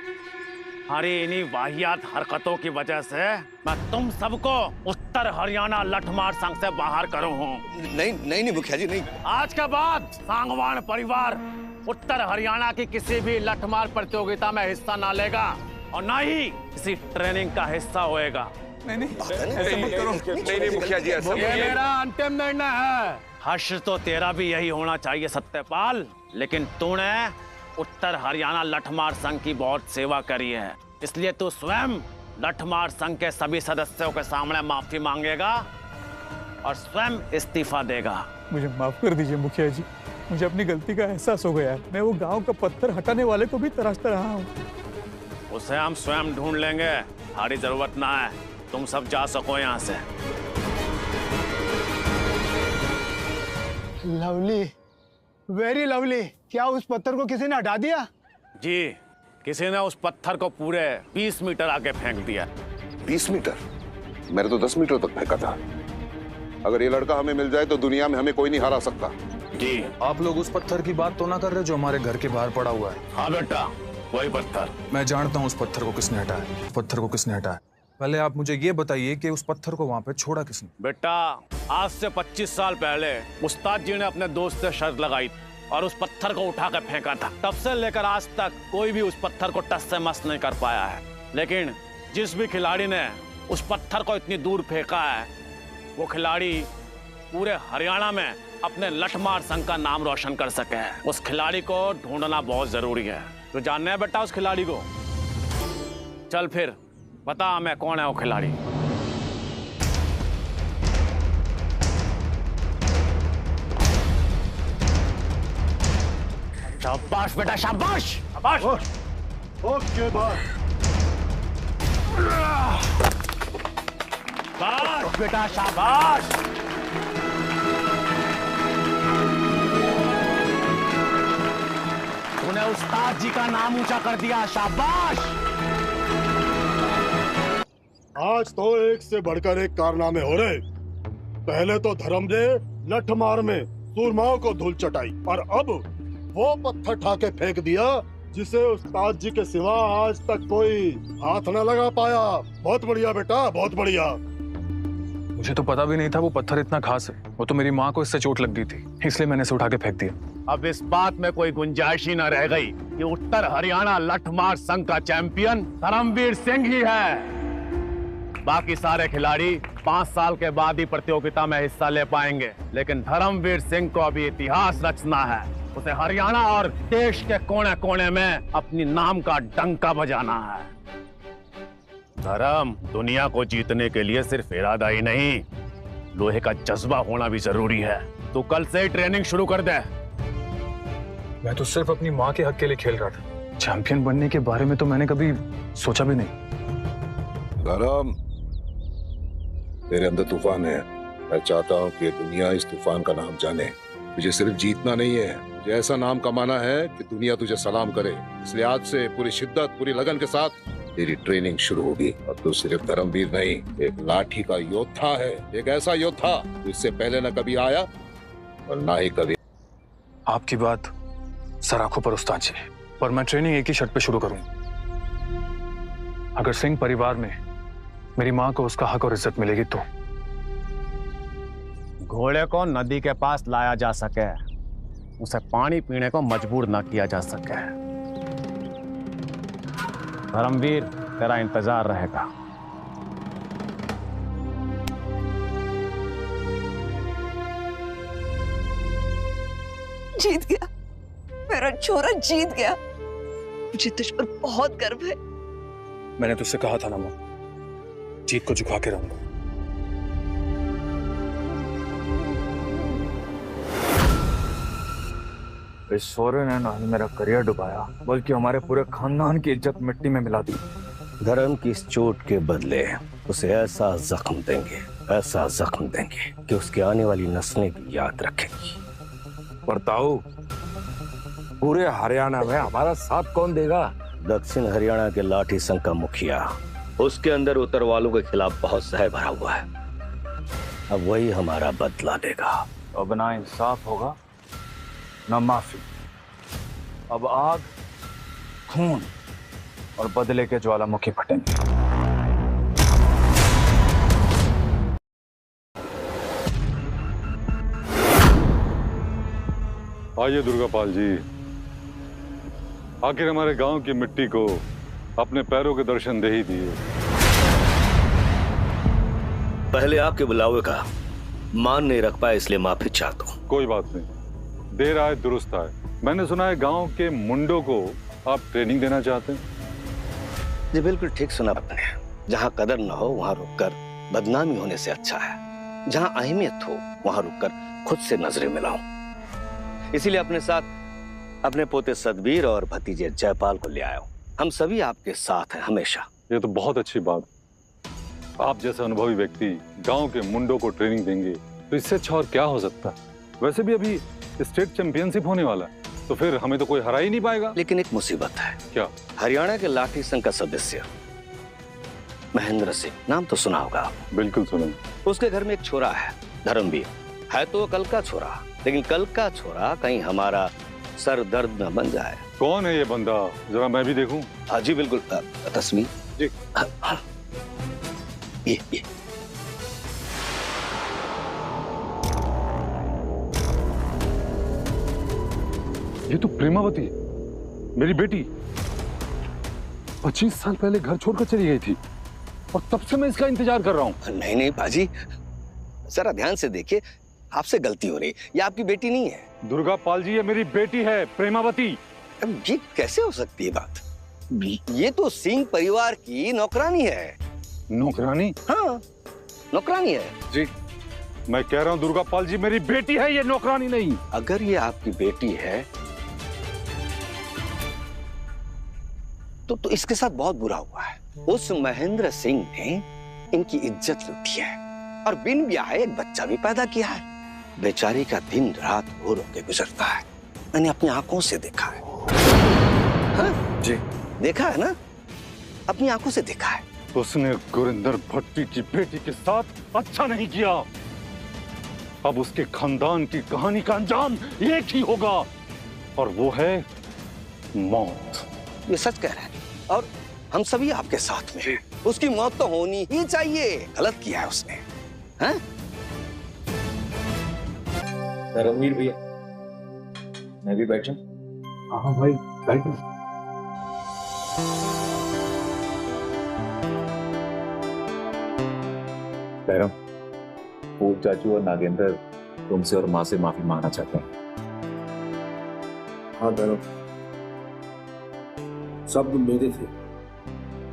हमारी इन्हीं वाहियात हरकतों की वजह से मैं तुम सबको उत्तर हरियाणा लठमार संघ से बाहर करूं हूं। नहीं मुखिया जी, नहीं। आज के बाद सांगवान परिवार उत्तर हरियाणा की किसी भी लठमार प्रतियोगिता में हिस्सा ना लेगा और ना ही किसी ट्रेनिंग का हिस्सा होएगा। नहीं मुखिया जी, ऐसा ये मेरा अंतिम निर्णय है। हर्ष तो तेरा भी यही होना चाहिए सत्यपाल, लेकिन तूने उत्तर हरियाणा लठमार संघ की बहुत सेवा करी है, इसलिए तू स्वयं लठमार संघ के सभी सदस्यों के सामने माफी मांगेगा और स्वयं इस्तीफा देगा। मुझे माफ कर दीजिए मुखिया जी, मुझे अपनी गलती का एहसास हो गया है। मैं वो गांव का पत्थर हटाने वाले को भी तराशता रहा हूँ। उसे हम स्वयं ढूंढ लेंगे, हमारी जरूरत ना है। तुम सब जा सको यहाँ से। Lovely, very lovely. क्या उस पत्थर को किसी ने हटा दिया? जी, किसी ने उस पत्थर को पूरे 20 मीटर आगे फेंक दिया। 20 मीटर? मैंने तो 10 मीटर तक फेंका था। अगर ये लड़का हमें मिल जाए तो दुनिया में हमें कोई नहीं हरा सकता। जी। आप लोग उस पत्थर की बात तो ना कर रहे जो हमारे घर के बाहर पड़ा हुआ है? हाँ बेटा, वही पत्थर। मैं जानता हूँ उस पत्थर को किसने हटाया। उस पत्थर को किसने हटाया, पहले आप मुझे ये बताइए कि उस पत्थर को वहाँ पे छोड़ा किसने? बेटा, आज से 25 साल पहले उस्ताद जी ने अपने दोस्त से शर्त लगाई और उस पत्थर को उठा कर फेंका था। तब से लेकर आज तक कोई भी उस पत्थर को टस से मस नहीं कर पाया है। लेकिन जिस भी खिलाड़ी ने उस पत्थर को इतनी दूर फेंका है, वो खिलाड़ी पूरे हरियाणा में अपने लठमार संघ का नाम रोशन कर सके है। उस खिलाड़ी को ढूंढना बहुत जरूरी है। तो जानना है बेटा उस खिलाड़ी को? चल फिर बता हमें कौन है वो खिलाड़ी। शाबाश बेटा, शाबाश शाबाश। ओके बात। शाबाश बेटा, शाबाश। तूने उस्ताद जी का नाम ऊंचा कर दिया, शाबाश। आज तो एक से बढ़कर एक कारनामे हो रहे। पहले तो धर्म ने लठमार में सूरमाओं को धूल चटाई, और अब वो पत्थर ठाके फेंक दिया जिसे उस्ताद जी के सिवा आज तक कोई हाथ न लगा पाया। बहुत बढ़िया बेटा, बहुत बढ़िया। मुझे तो पता भी नहीं था वो पत्थर इतना खास है। वो तो मेरी माँ को इससे चोट लग गई थी, इसलिए मैंने इसे उठा के फेंक दिया। अब इस बात में कोई गुंजाइश ही न रह गई कि उत्तर हरियाणा लठमार संघ का चैंपियन धर्मवीर सिंह ही है। बाकी सारे खिलाड़ी 5 साल के बाद ही प्रतियोगिता में हिस्सा ले पाएंगे, लेकिन धर्मवीर सिंह को अभी इतिहास रचना है। उसे हरियाणा और देश के कोने कोने में अपनी नाम का डंका बजाना है। धर्म, दुनिया को जीतने के लिए सिर्फ इरादा ही नहीं, लोहे का जज्बा होना भी जरूरी है। तो कल से ही ट्रेनिंग शुरू कर दे। मैं तो सिर्फ अपनी माँ के हक के लिए खेल रहा था। चैंपियन बनने के बारे में तो मैंने कभी सोचा भी नहीं। धर्म, तेरे अंदर तूफान है। मैं चाहता हूँ कि दुनिया इस तूफान का नाम जाने। तुझे सिर्फ जीतना नहीं है, तुझे ऐसा नाम कमाना है कि दुनिया तुझे सलाम करे। इसलिए आज से पूरी शिद्दत, पूरी लगन के साथ तेरी ट्रेनिंग शुरू होगी। अब तू सिर्फ धर्मवीर नहीं, एक लाठी का योद्धा है। एक ऐसा योद्धा जो इससे पहले न कभी आया और ना ही कभी। आपकी बात सराखों पर उस्ताद जी, पर मैं ट्रेनिंग एक ही शर्त पे शुरू करूंगा। अगर सिंह परिवार में मेरी माँ को उसका हक और इज्जत मिलेगी तो। घोड़े को नदी के पास लाया जा सके, उसे पानी पीने को मजबूर न किया जा सके। धर्मवीर, तेरा इंतजार रहेगा। जीत गया, मेरा छोरा जीत गया। मुझे तुझ पर बहुत गर्व है। मैंने तुझसे कहा था ना माँ, जीत को झुका के रहूंगा। इस शौर्य ने ना ही मेरा करियर डुबाया, बल्कि हमारे पूरे खानदान की इज्जत मिट्टी में मिला दी। धर्म की इस चोट के बदले उसे ऐसा जख्म देंगे, ऐसा जख्म देंगे कि उसकी आने वाली नस्लें भी याद रखेंगी। बताओ, पूरे हरियाणा में हमारा साथ कौन देगा? दक्षिण हरियाणा के लाठी संघ का मुखिया, उसके अंदर उत्तर वालों के खिलाफ बहुत सह भरा हुआ है। अब वही हमारा बदला लेगा। अब ना इंसाफ होगा ना माफी। अब आग, खून और बदले के ज्वालामुखी फटेंगे। आइए दुर्गापाल जी, आखिर हमारे गांव की मिट्टी को अपने पैरों के दर्शन दे ही दिए। पहले आपके बुलावे का मान नहीं रख पाया, इसलिए माफी चाहता हूँ। कोई बात नहीं, देर आए दुरुस्त आए। मैंने सुना है गांव के मुंडों को आप ट्रेनिंग देना चाहते हैं। जी बिल्कुल ठीक सुना आपने। जहाँ कदर न हो वहाँ रुककर बदनामी होने से अच्छा है, जहाँ अहमियत हो वहाँ रुककर खुद से नजरें मिलाऊं। इसीलिए अपने साथ अपने पोते सदबीर और भतीजे जयपाल को ले आया हूँ। हम सभी आपके साथ हैं हमेशा। ये तो बहुत अच्छी बात। आप जैसे अनुभवी व्यक्ति गांव के मुंडों को ट्रेनिंग देंगे तो इससे अच्छा और क्या हो सकता है। वैसे भी अभी स्टेट चैंपियनशिप होने वाला है, तो फिर हमें तो कोई हरा ही नहीं पाएगा। लेकिन एक मुसीबत है। क्या? हरियाणा के लाठी संघ का सदस्य महेंद्र सिंह, नाम तो सुना होगा। बिल्कुल सुना। उसके घर में एक छोरा है, धर्मवीर है तो कल का छोरा, लेकिन कल का छोरा कहीं हमारा सर दर्द न बन जाए। कौन है ये बंदा, जरा मैं भी देखूं। हाँ जी बिल्कुल, तस्वीर जी। ये ये तो प्रेमावती, मेरी बेटी 25 साल पहले घर छोड़कर चली गई थी और तब से मैं इसका इंतजार कर रहा हूँ। नहीं नहीं बाजी, जरा ध्यान से देखिए, आपसे गलती हो रही। ये आपकी बेटी नहीं है। दुर्गापाल जी, ये मेरी बेटी है प्रेमावती। ये कैसे हो सकती है बात? ये तो सिंह परिवार की नौकरानी है। नौकरानी? हाँ, नौकरानी है जी। मैं कह रहा हूँ दुर्गापाल जी, मेरी बेटी है, ये नौकरानी नहीं। अगर ये आपकी बेटी है तो इसके साथ बहुत बुरा हुआ है। उस महेंद्र सिंह ने इनकी इज्जत लूटी है और बिन ब्याहे एक बच्चा भी पैदा किया है। बेचारी का दिन रात रो रो के गुजरता है। मैंने अपनी आंखों से देखा है। हाँ? जी देखा है ना, अपनी आंखों से देखा है। उसने गुरिंदर भट्टी की बेटी के साथ अच्छा नहीं किया। अब उसके खानदान की कहानी का अंजाम एक ही होगा और वो है मौत। ये सच कह रहे हैं और हम सभी आपके साथ में हैं। उसकी मौत तो होनी ही चाहिए। गलत किया है उसने। हैं? रणवीर भैया, मैं भी बैठ जाऊं? हाँ भाई बैठ। बैरम, फूल चाचू और नागेंद्र तुमसे और माँ से माफी मांगना चाहते हैं। हाँ बैरम, शब्द मेरे थे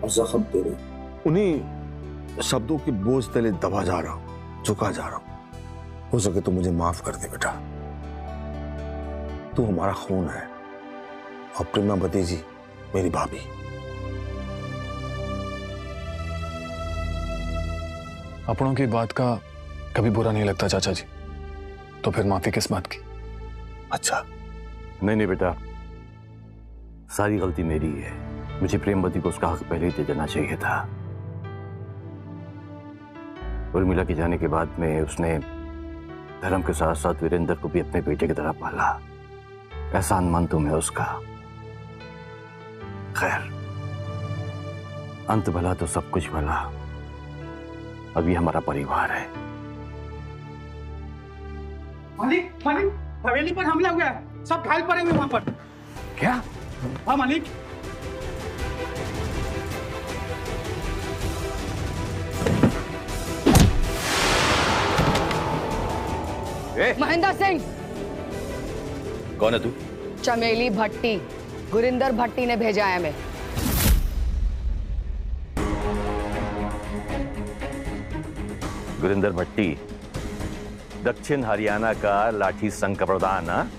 और जख्म तेरे। उन्हीं शब्दों की बोझ तले दबा जा रहा हूं, झुका जा रहा हूं। हो सके तो मुझे माफ कर दे बेटा। तू हमारा खून है और प्रेमा भतीजी मेरी भाभी। अपनों की बात का कभी बुरा नहीं लगता चाचा जी, तो फिर माफी किस बात की? अच्छा नहीं बेटा, सारी गलती मेरी है। मुझे प्रेमवती को उसका हक पहले ही दे देना चाहिए था। उर्मिला के जाने के बाद में उसने धर्म के साथ साथ वीरेंद्र को भी अपने बेटे की तरह पाला। एहसान मन तुम्हें उसका। खैर, अंत भला तो सब कुछ भला। अभी हमारा परिवार है। मालिक, मालिक, हवेली पर हमला हुआ है। सब घायल पड़े हुए वहां पर। क्या? हाँ मालिक। महेंद्र सिंह। कौन है तू? चमेली भट्टी, गुरिंदर भट्टी ने भेजा है हमें। गुरिंदर भट्टी, दक्षिण हरियाणा का लाठी संघ का प्रधान। हाँ?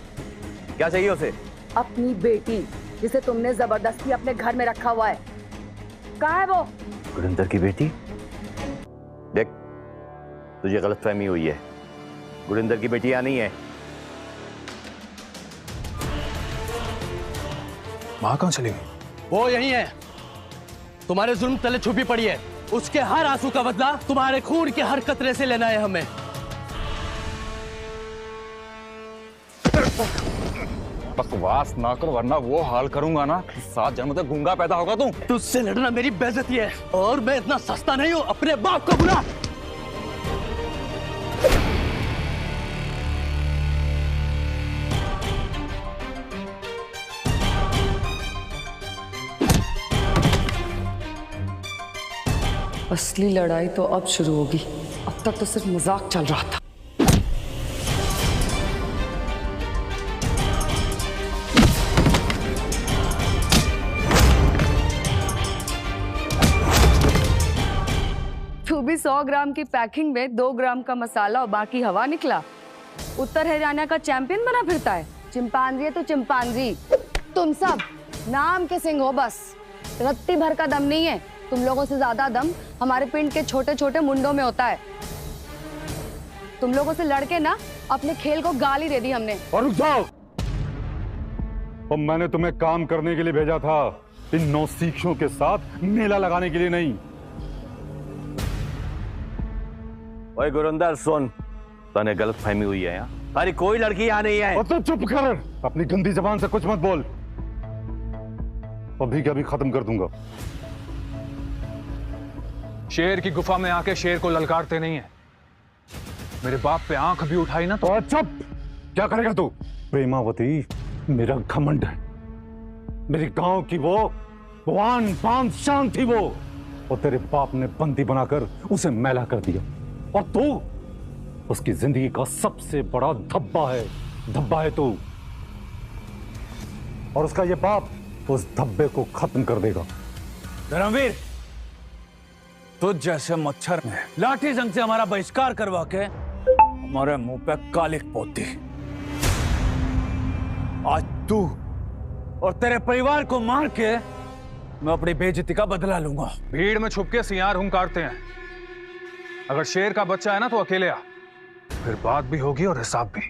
क्या चाहिए उसे? अपनी बेटी, जिसे तुमने जबरदस्ती अपने घर में रखा हुआ है। कहाँ है वो? गुरिंदर की बेटी? देख, तुझे गलतफहमी हुई है। गुरिंदर की बेटी यहाँ नहीं है। माँ कहाँ चली गई? वो यही है, तुम्हारे जुल्म तले छुपी पड़ी है। उसके हर आंसू का बदला तुम्हारे खून के हर कतरे से लेना है हमें। बकवास ना कर, वरना वो हाल करूंगा ना, 7 जन्म तक गूंगा पैदा होगा तू। तुझसे लड़ना मेरी बेइज्जती है और मैं इतना सस्ता नहीं हूं। अपने बाप को बुला। असली लड़ाई तो अब शुरू होगी। अब तक तो सिर्फ मजाक चल रहा था। तू भी 100 ग्राम की पैकिंग में 2 ग्राम का मसाला और बाकी हवा निकला। उत्तर हरियाणा का चैंपियन बना फिरता है। चिंपांजी है तो चिंपांजी। तुम सब नाम के सिंह हो बस। रत्ती भर का दम नहीं है। तुम लोगों से ज्यादा दम हमारे पिंड के छोटे छोटे मुंडों में होता है। तुम लोगों से लड़के ना अपने खेल को गाली दे दी हमने। और रुक जाओ, और मैंने तुम्हें काम करने के लिए भेजा था, इन नौसिखियों के साथ मेला लगाने के लिए नहीं। ओए गुरिंदर सुन, तने गलत फहमी हुई है। अरे कोई लड़की यहाँ नहीं है। और तो चुप कर, अपनी गंदी जबान से कुछ मत बोल। अभी क्या भी खत्म कर दूंगा। शेर की गुफा में आके शेर को ललकारते नहीं है। मेरे बाप पे आंख भी उठाई ना तो चुप। क्या करेगा तू? प्रेमावती मेरा घमंड है। मेरे गांव की वो आन बान शान थी वो, और तेरे बाप ने बंदी बनाकर उसे मैला कर दिया। और तू उसकी जिंदगी का सबसे बड़ा धब्बा है तू। और उसका ये बाप उस धब्बे को खत्म कर देगा। धर्मवीर, तुझ जैसे मच्छर ने लाठी जंग से हमारा बहिष्कार करवा के हमारे मुंह पे कालिक पोती। आज तू और तेरे परिवार को मार के मैं अपनी बेइज्जती का बदला लूंगा। भीड़ में छुप के सियार हुंकारते हैं। अगर शेर का बच्चा है ना तो अकेले आ, फिर बात भी होगी और हिसाब भी।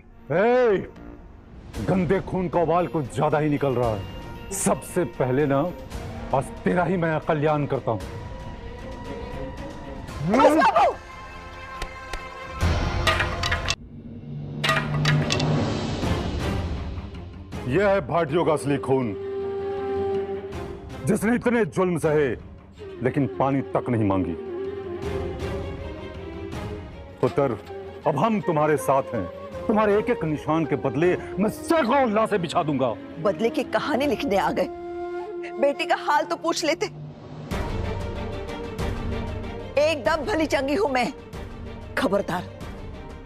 गंदे खून का उबाल कुछ ज्यादा ही निकल रहा है। सबसे पहले ना आज तेरा ही मैं कल्याण करता हूं। यह है भाटियों का असली खून, जिसने इतने जुल्म सहे लेकिन पानी तक नहीं मांगी। पुत्र, अब हम तुम्हारे साथ हैं। तुम्हारे एक एक निशान के बदले मैं सैकड़ों लाशें बिछा दूंगा। बदले की कहानी लिखने आ गए, बेटी का हाल तो पूछ लेते। एकदम भली चंगी हूं मैं। खबरदार,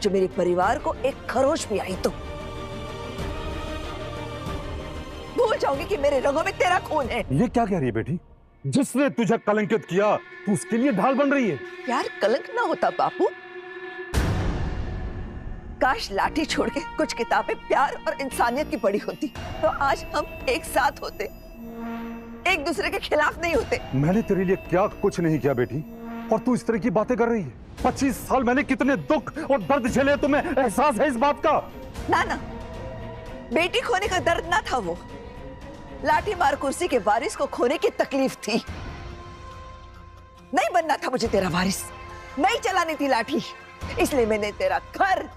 जो मेरे परिवार को एक खरोच भी आई तो भूल जाओगी कि मेरे रगों में तेरा खून है। ये क्या कह रही है बेटी? जिसने तुझे कलंकित किया तू उसके लिए ढाल बन रही है। यार कलंक ना होता बापू। काश लाठी छोड़ के कुछ किताबें प्यार और इंसानियत की पढ़ी होती तो आज हम एक साथ होते, एक दूसरे के खिलाफ नहीं होते। मैंने तेरे लिए क्या कुछ नहीं किया बेटी, और तू इस तरह की बातें कर रही है। 25 साल मैंने कितने दुख और दर्द झेले, तुम्हें एहसास है इस बात का? ना ना, बेटी खोने का दर्द ना था वो, लाठी मार कुर्सी के वारिस को खोने की तकलीफ थी। नहीं बनना था मुझे तेरा वारिस, नहीं चलानी थी लाठी, इसलिए मैंने तेरा घर,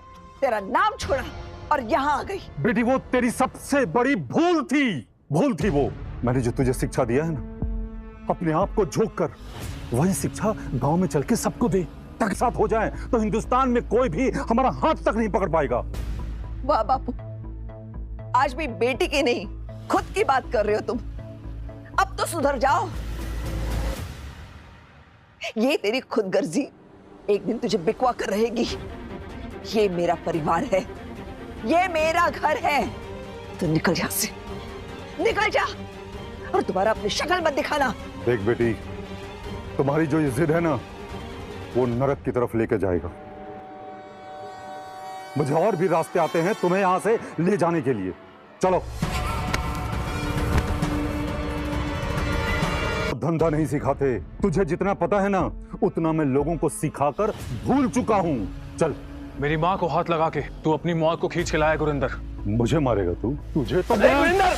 तेरा नाम छोड़ा और यहाँ आ गई। बेटी वो तेरी सबसे बड़ी भूल थी वो। मैंने जो तुझे शिक्षा दिया है ना, अपने आप को झोंक कर वही शिक्षा गांव में चल के सबको दे। तक साथ हो जाए तो हिंदुस्तान में कोई भी हमारा हाथ तक नहीं पकड़ पाएगा। वाह बापू, आज भी बेटी की नहीं खुद की बात कर रहे हो तुम। अब तो सुधर जाओ। ये तेरी खुदगर्जी एक दिन तुझे बिकवा कर रहेगी। ये मेरा परिवार है, ये मेरा घर है। तो निकल जा से, निकल जा और दोबारा अपनी शक्ल मत दिखाना। देख बेटी, तुम्हारी जो ये जिद है ना, वो नरक की तरफ लेके जाएगा। मुझे और भी रास्ते आते हैं तुम्हें यहां से ले जाने के लिए। चलो। धंधा नहीं सिखाते, तुझे जितना पता है ना उतना मैं लोगों को सिखाकर भूल चुका हूं। चल। मेरी माँ को हाथ लगा के तू अपनी मौत को खींच के लाया गुरिंदर। मुझे मारेगा तू? तुझे तो गुरिंदर,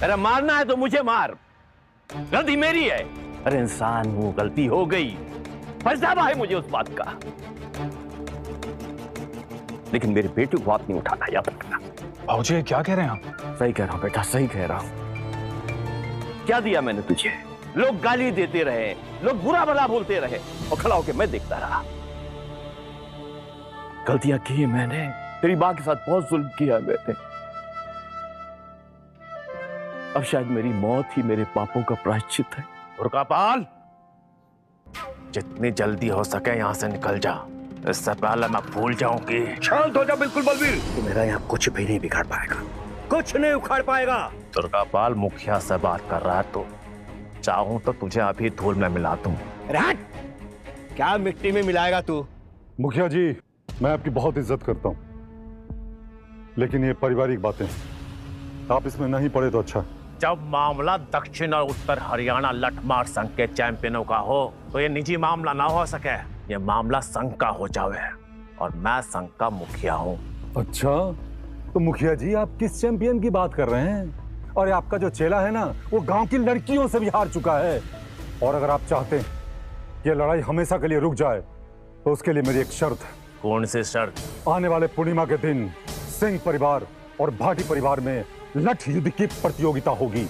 अरे मारना है तो मुझे मार, गलती मेरी है। अरे इंसान हूं, गलती हो गई, पछतावा है मुझे उस बात का, लेकिन मेरे बेटे को हाथ नहीं उठाना, याद रखना। भाऊजी क्या कह रहे हैं आप? सही कह रहा हूं बेटा, सही कह रहा हूं। क्या दिया मैंने तुझे? लोग गाली देते रहे, लोग बुरा भला बोलते रहे और खड़ा होकर मैं देखता रहा। गलतियां की मैंने, तेरी मां के साथ बहुत जुल्म किया मैंने। अब शायद मेरी मौत ही मेरे पापों का प्रायश्चित है। दुर्गापाल, जितनी जल्दी हो सके यहां से निकल जा, इससे पहले मैं भूल जाऊंगी। शांत हो जा बिल्कुल बलबीर। तो मेरा यहाँ कुछ भी नहीं बिगाड़ पाएगा, कुछ नहीं उखाड़ पाएगा। दुर्गापाल मुखिया से बात कर रहा है तो चाहूं तो तुझे अभी धूल में मिला दूं। क्या मिट्टी में मिलाएगा तू? मुखिया जी, मैं आपकी बहुत इज्जत करता हूं, लेकिन ये पारिवारिक बातें आप इसमें नहीं पड़े तो अच्छा। जब मामला दक्षिण और उत्तर हरियाणा लठमार संघ के चैंपियनों का हो तो ये निजी मामला ना हो सके, ये मामला संघ का हो जावे, और मैं संघ का मुखिया हूँ। अच्छा, तो मुखिया जी आप किस चैंपियन की बात कर रहे हैं? और आपका जो चेला है ना, वो गांव की लड़कियों से भी हार चुका है। और अगर आप चाहते हैं कि ये लड़ाई हमेशा के लिए रुक जाए तो उसके लिए मेरी एक शर्त है। कौन सी शर्त? आने वाले पूर्णिमा के दिन सिंह परिवार और भाटी परिवार में लठ युद्ध की प्रतियोगिता होगी,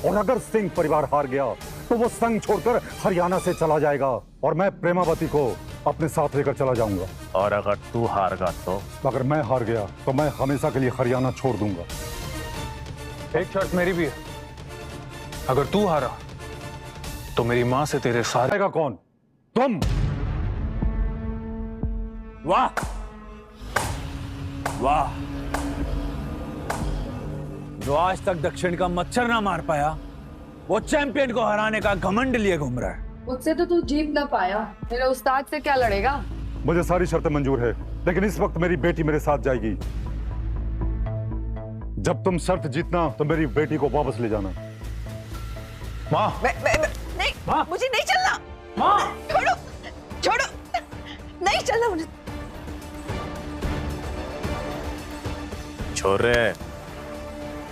और अगर सिंह परिवार हार गया तो वो संघ छोड़कर हरियाणा से चला जाएगा और मैं प्रेमावती को अपने साथ लेकर चला जाऊंगा। और अगर तू हार गया तो? अगर मैं हार गया तो मैं हमेशा के लिए हरियाणा छोड़ दूंगा। एक शर्त मेरी भी है, अगर तू हारा तो मेरी मां से तेरे साथ आएगा। कौन? तुम। वाह वाह, जो आज तक दक्षिण का मच्छर ना मार पाया, वो चैंपियन को हराने का घमंड लिए घूम रहा है। मुझसे तो तू जीत ना पाया, मेरे उस्ताद से क्या लड़ेगा? मुझे सारी शर्तें मंजूर है, लेकिन इस वक्त मेरी बेटी मेरे साथ जाएगी। जब तुम शर्त जीतना तो मेरी बेटी को वापस ले जाना। माँ नहीं माँ? मुझे नहीं चलना। माँ छोड़ो छोड़ो, नहीं चलना मुझे। छोरे,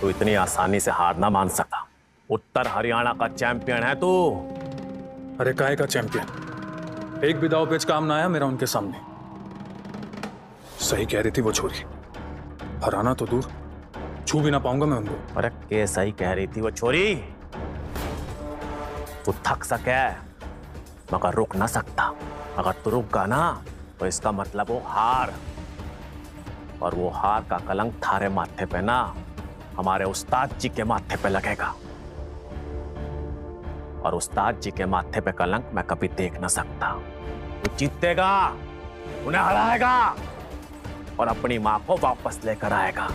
तू इतनी आसानी से हार ना मान सका। उत्तर हरियाणा का चैंपियन है तू। अरे काहे का चैंपियन, एक भी दाव पेच काम ना आया मेरा उनके सामने। सही कह रही थी वो छोरी, हराना तो दूर, छू भी ना पाऊंगा मैं उनको। अरे के सही कह रही थी वो छोरी। तू थक सके मगर रुक ना सकता। अगर तू रुक गा ना तो इसका मतलब वो हार, और वो हार का कलंक थारे माथे पे ना हमारे उस्ताद जी के माथे पे लगेगा। और उस्ताद जी के माथे पे कलंक मैं कभी देख ना सकता। तू जीतेगा, उन्हें हराएगा और अपनी मां को वापस लेकर आएगा।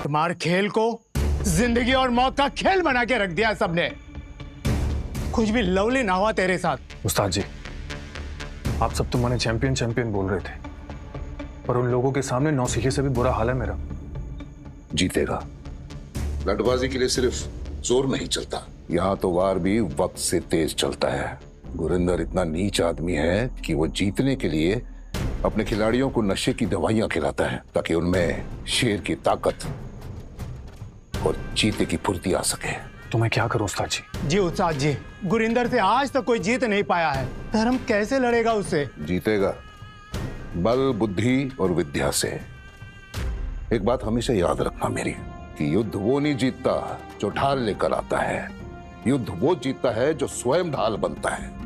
तुम्हारे खेल को जिंदगी और मौत का खेल बना के रख दिया सबने। कुछ भी लवली ना हुआ तेरे साथ। उस्ताद जी, आप सब तो मैंने चैंपियन चैंपियन बोल रहे थे, पर उन लोगों के सामने नौसिखिए से भी बुरा हाल है मेरा। जीतेगा। लड़बाजी के लिए सिर्फ जोर नहीं चलता, यहाँ तो वार भी वक्त से तेज चलता है। गुरिंदर इतना नीच आदमी है कि वो जीतने के लिए अपने खिलाड़ियों को नशे की दवाइयां खिलाता है ताकि उनमें शेर की ताकत और चीते की फुर्ती आ सके। तो मैं क्या करूं उस्ताद जी? जी उस्ताद जी, गुरिंदर से आज तक कोई जीत नहीं पाया है। धर्म कैसे लड़ेगा उससे? जीतेगा बल, बुद्धि और विद्या से। एक बात हमेशा याद रखना मेरी, कि युद्ध वो नहीं जीतता जो ढाल लेकर आता है, युद्ध वो जीतता है जो स्वयं ढाल बनता है।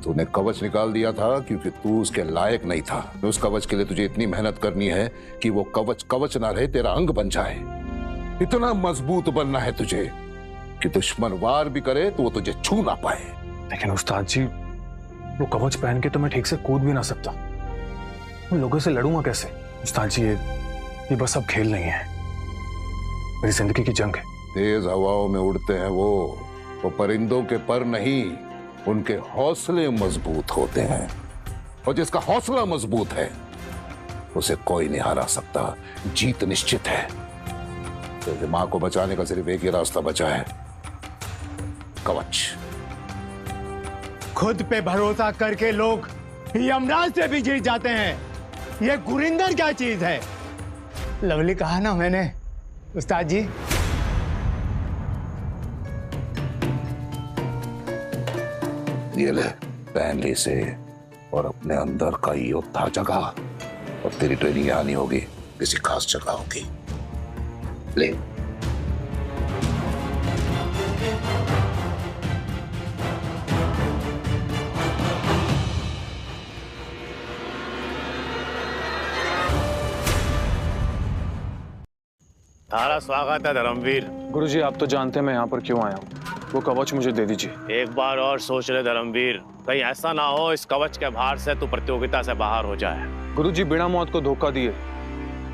तूने कवच निकाल दिया था क्योंकि तू उसके लायक नहीं था। उस कवच के लिए तुझे इतनी मेहनत करनी है कि वो कवच कवच ना रहे, तेरा अंग बन जाए। इतना मजबूत बनना है तुझे कि दुश्मन वार भी करे तो वो तुझे छू ना पाए। लेकिन उस्ताद जी, वो कवच पहन के तो मैं ठीक से कूद भी ना सकता। उन लोगों से लड़ूंगा कैसे? उस्ताद जी, ये बस अब खेल नहीं है, मेरी जिंदगी की जंग है। तेज हवाओं में उड़ते हैं वो परिंदों के पर नहीं, उनके हौसले मजबूत होते हैं। और जिसका हौसला मजबूत है उसे कोई नहीं हरा सकता। जीत निश्चित है। तो मां को बचाने का सिर्फ एक ही रास्ता बचा है, कवच। खुद पे भरोसा करके लोग यमराज से भी जीत जाते हैं। ये गुरिंदर क्या चीज है? लवली कहा ना मैंने उस्ताद जी। ये ले, पहन ले इसे और अपने अंदर का योद्धा जगा। और तेरी ट्रेनिंग यहाँ नहीं होगी, किसी खास जगह होगी। ले। तारा स्वागत है धर्मवीर। गुरुजी, आप तो जानते हैं मैं यहाँ पर क्यों आया हूँ। वो कवच मुझे दे दीजिए। एक बार और सोच ले धर्मवीर, कहीं ऐसा ना हो इस कवच के भार से तू प्रतियोगिता से बाहर हो जाए। गुरुजी, बिना मौत को धोखा दिए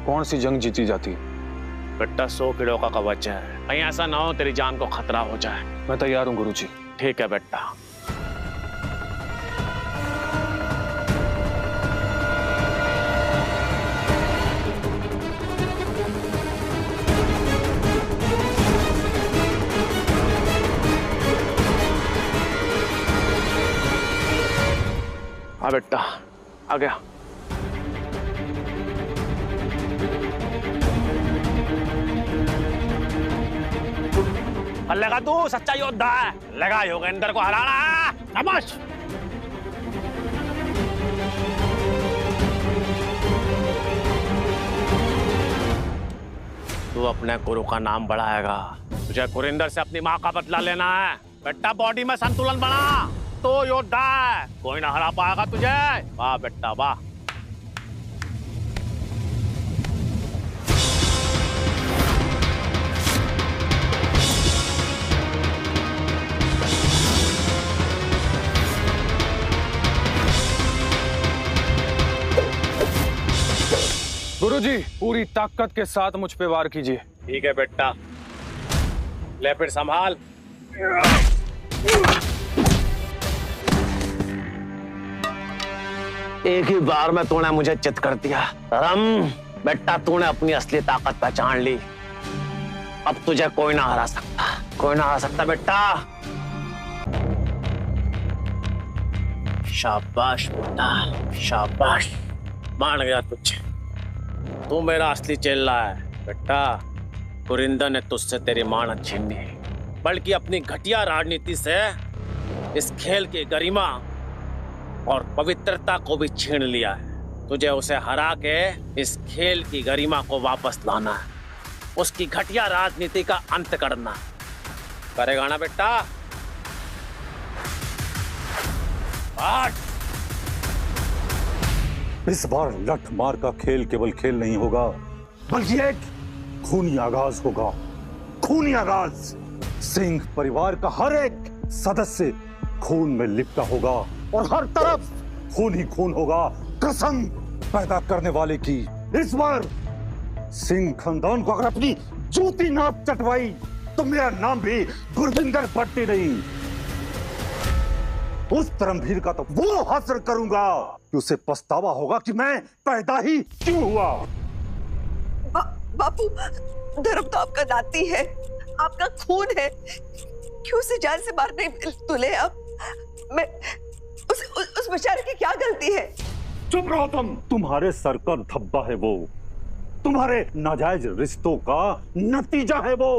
कौन सी जंग जीती जाती है? बेटा 100 किलो का कवच है, कहीं ऐसा ना हो तेरी जान को खतरा हो जाए। मैं तैयार हूँ गुरुजी। ठीक है बेटा। हाँ बेटा, आ गया। लगा तू सच्चा योद्धा है, लगा योगेंद्र को हराना है। शाबाश। तू अपने गुरु का नाम बढ़ाएगा, तुझे गुरिंदर से अपनी माँ का बदला लेना है। बेटा बॉडी में संतुलन बना, तो योद्धा है, कोई ना हरा पाएगा तुझे। वाह बेटा वाह। गुरुजी, पूरी ताकत के साथ मुझ पे वार कीजिए। ठीक है बेटा, ले फिर संभाल। एक ही बार में तूने मुझे चित कर दिया। धर्म बेटा, तूने अपनी असली ताकत पहचान ली। अब तुझे कोई ना हरा सकता, कोई ना हरा सकता बेटा। शाबाश बेटा, शाबाश, मान गया तुझे। तू मेरा असली चेला है बेटा। गुरिंदर ने तुझसे तेरी मान छीनी, बल्कि अपनी घटिया राजनीति से इस खेल की गरिमा और पवित्रता को भी छीन लिया है। तुझे उसे हरा के इस खेल की गरिमा को वापस लाना है, उसकी घटिया राजनीति का अंत करना। करेगा ना बेटा? इस बार लठ मार का खेल केवल खेल नहीं होगा, बल्कि एक खूनी आगाज होगा। खूनी आगाज। सिंह परिवार का हर एक सदस्य खून में लिपटा होगा और हर तरफ खून ही खून होगा, कसम पैदा करने वाले की। इस बार सिंह खानदान को अगर अपनी जूती नाप चटवाई तो मेरा नाम भी गुरविंदर भट्टी नहीं। उस धर्मवीर का तो वो हासिल करूंगा कि उसे पछतावा होगा कि मैं पैदा ही क्यों हुआ। बापू, धर्म तो आपका नाती है, आपका खून है, क्यों उसे जान से मारने तुले आप? मैं उस बेचारे की क्या गलती है? चुप रहो तुम। तुम्हारे सर का धब्बा है वो, तुम्हारे नाजायज रिश्तों का नतीजा है वो।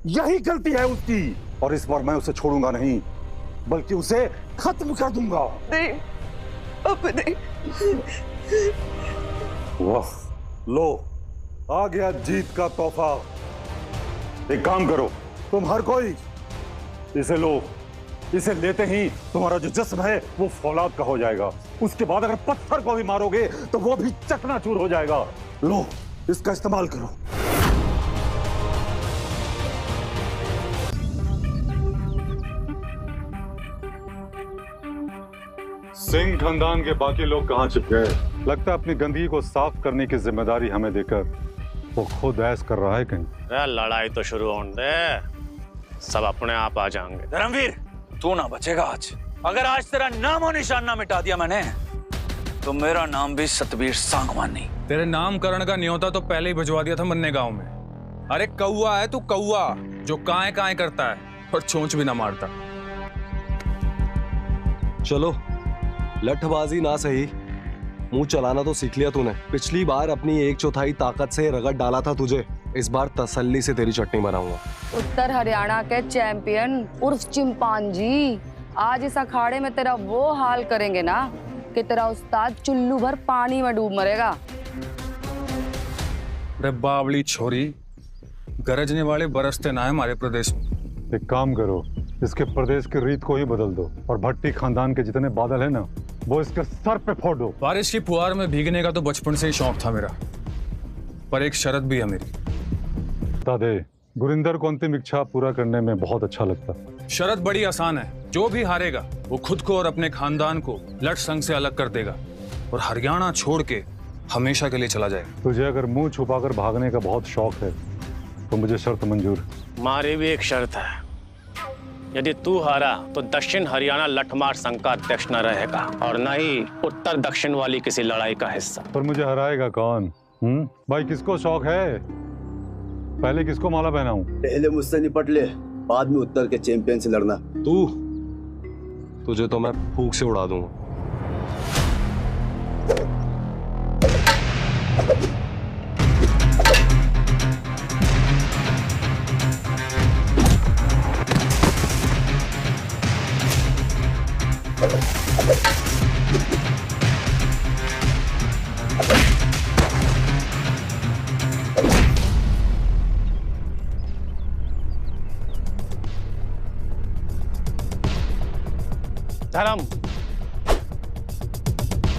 यही गलती है उसकी, और इस बार मैं उसे छोड़ूंगा नहीं, बल्कि उसे खत्म कर दूंगा। नहीं बापू, नहीं। वाह, लो आ गया जीत का तोहफा। एक काम करो, तुम हर कोई इसे लो। इसे लेते ही तुम्हारा जो जिस्म है वो फौलाद का हो जाएगा। उसके बाद अगर पत्थर को भी मारोगे तो वो भी चकनाचूर हो जाएगा। लो, इसका इस्तेमाल करो। सिंह खानदान के बाकी लोग कहां छिप गए? लगता है अपनी गंदगी को साफ करने की जिम्मेदारी हमें देकर वो खुद ऐश कर रहा है कहीं। लड़ाई तो शुरू होने दे, सब अपने आप आ जाएंगे। धर्मवीर, तू ना बचेगा आज। अगर आज तेरा नाम और निशान ना मिटा दिया मैंने, तो मेरा नाम भी सतबीर सांगवान नहीं। तेरे नामकरण का न्योता तो पहले ही भिजवा दिया था मन्ने गांव में। अरे कौआ है तू, कौआ जो काए काए करता है और चोंच भी ना मारता। चलो, लठबाजी ना सही, मुंह चलाना तो सीख लिया तूने। पिछली बार अपनी 1/4 ताकत से रगड़ डाला था तुझे, इस बार तसल्ली से तेरी चटनी बनाऊंगा। उत्तर हरियाणा के चैंपियन उर्फ चिंपांजी आज इस अखाड़े में तेरा वो हाल करेंगे ना कि तेरा उस्ताद चुल्लू भर पानी में डूब मरेगा। अरे बावली छोरी, गरजने वाले बरसते ना है हमारे प्रदेश में। एक काम करो, इसके प्रदेश की रीत को ही बदल दो और भट्टी खानदान के जितने बादल है ना वो इसके सर पे फोड़ दो। बारिश की फुहार में भीगने का तो बचपन से ही शौक था मेरा, पर एक शर्त भी है मेरी। बता दे, गुरिंदर को अंतिम इच्छा पूरा करने में बहुत अच्छा लगता। शर्त बड़ी आसान है, जो भी हारेगा वो खुद को और अपने खानदान को लठ संघ से अलग कर देगा और हरियाणा छोड़ के हमेशा के लिए चला जाएगा। तुझे अगर मुंह छुपाकर भागने का बहुत शौक है तो मुझे शर्त मंजूर। हमारी भी एक शर्त है, यदि तू हारा तो दक्षिण हरियाणा लठमार संघ का अध्यक्ष न रहेगा और न ही उत्तर दक्षिण वाली किसी लड़ाई का हिस्सा। पर मुझे हराएगा कौन? भाई किसको शौक है? पहले किसको माला पहनाऊं? पहले मुझसे निपट ले, बाद में उत्तर के चैंपियन से लड़ना। तुझे तो मैं फूंक से उड़ा दूंगा।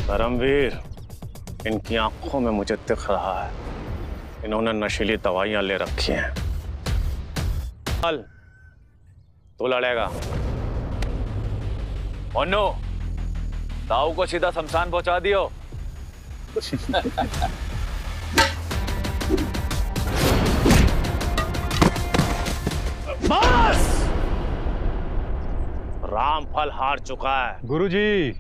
धर्मवीर, इनकी आंखों में मुझे दिख रहा है इन्होंने नशीली दवाइयां ले रखी हैं। चल, तू लड़ेगा। ओनो, ताऊ को सीधा शमशान पहुंचा दियो। बस! रामफल हार चुका है। गुरुजी,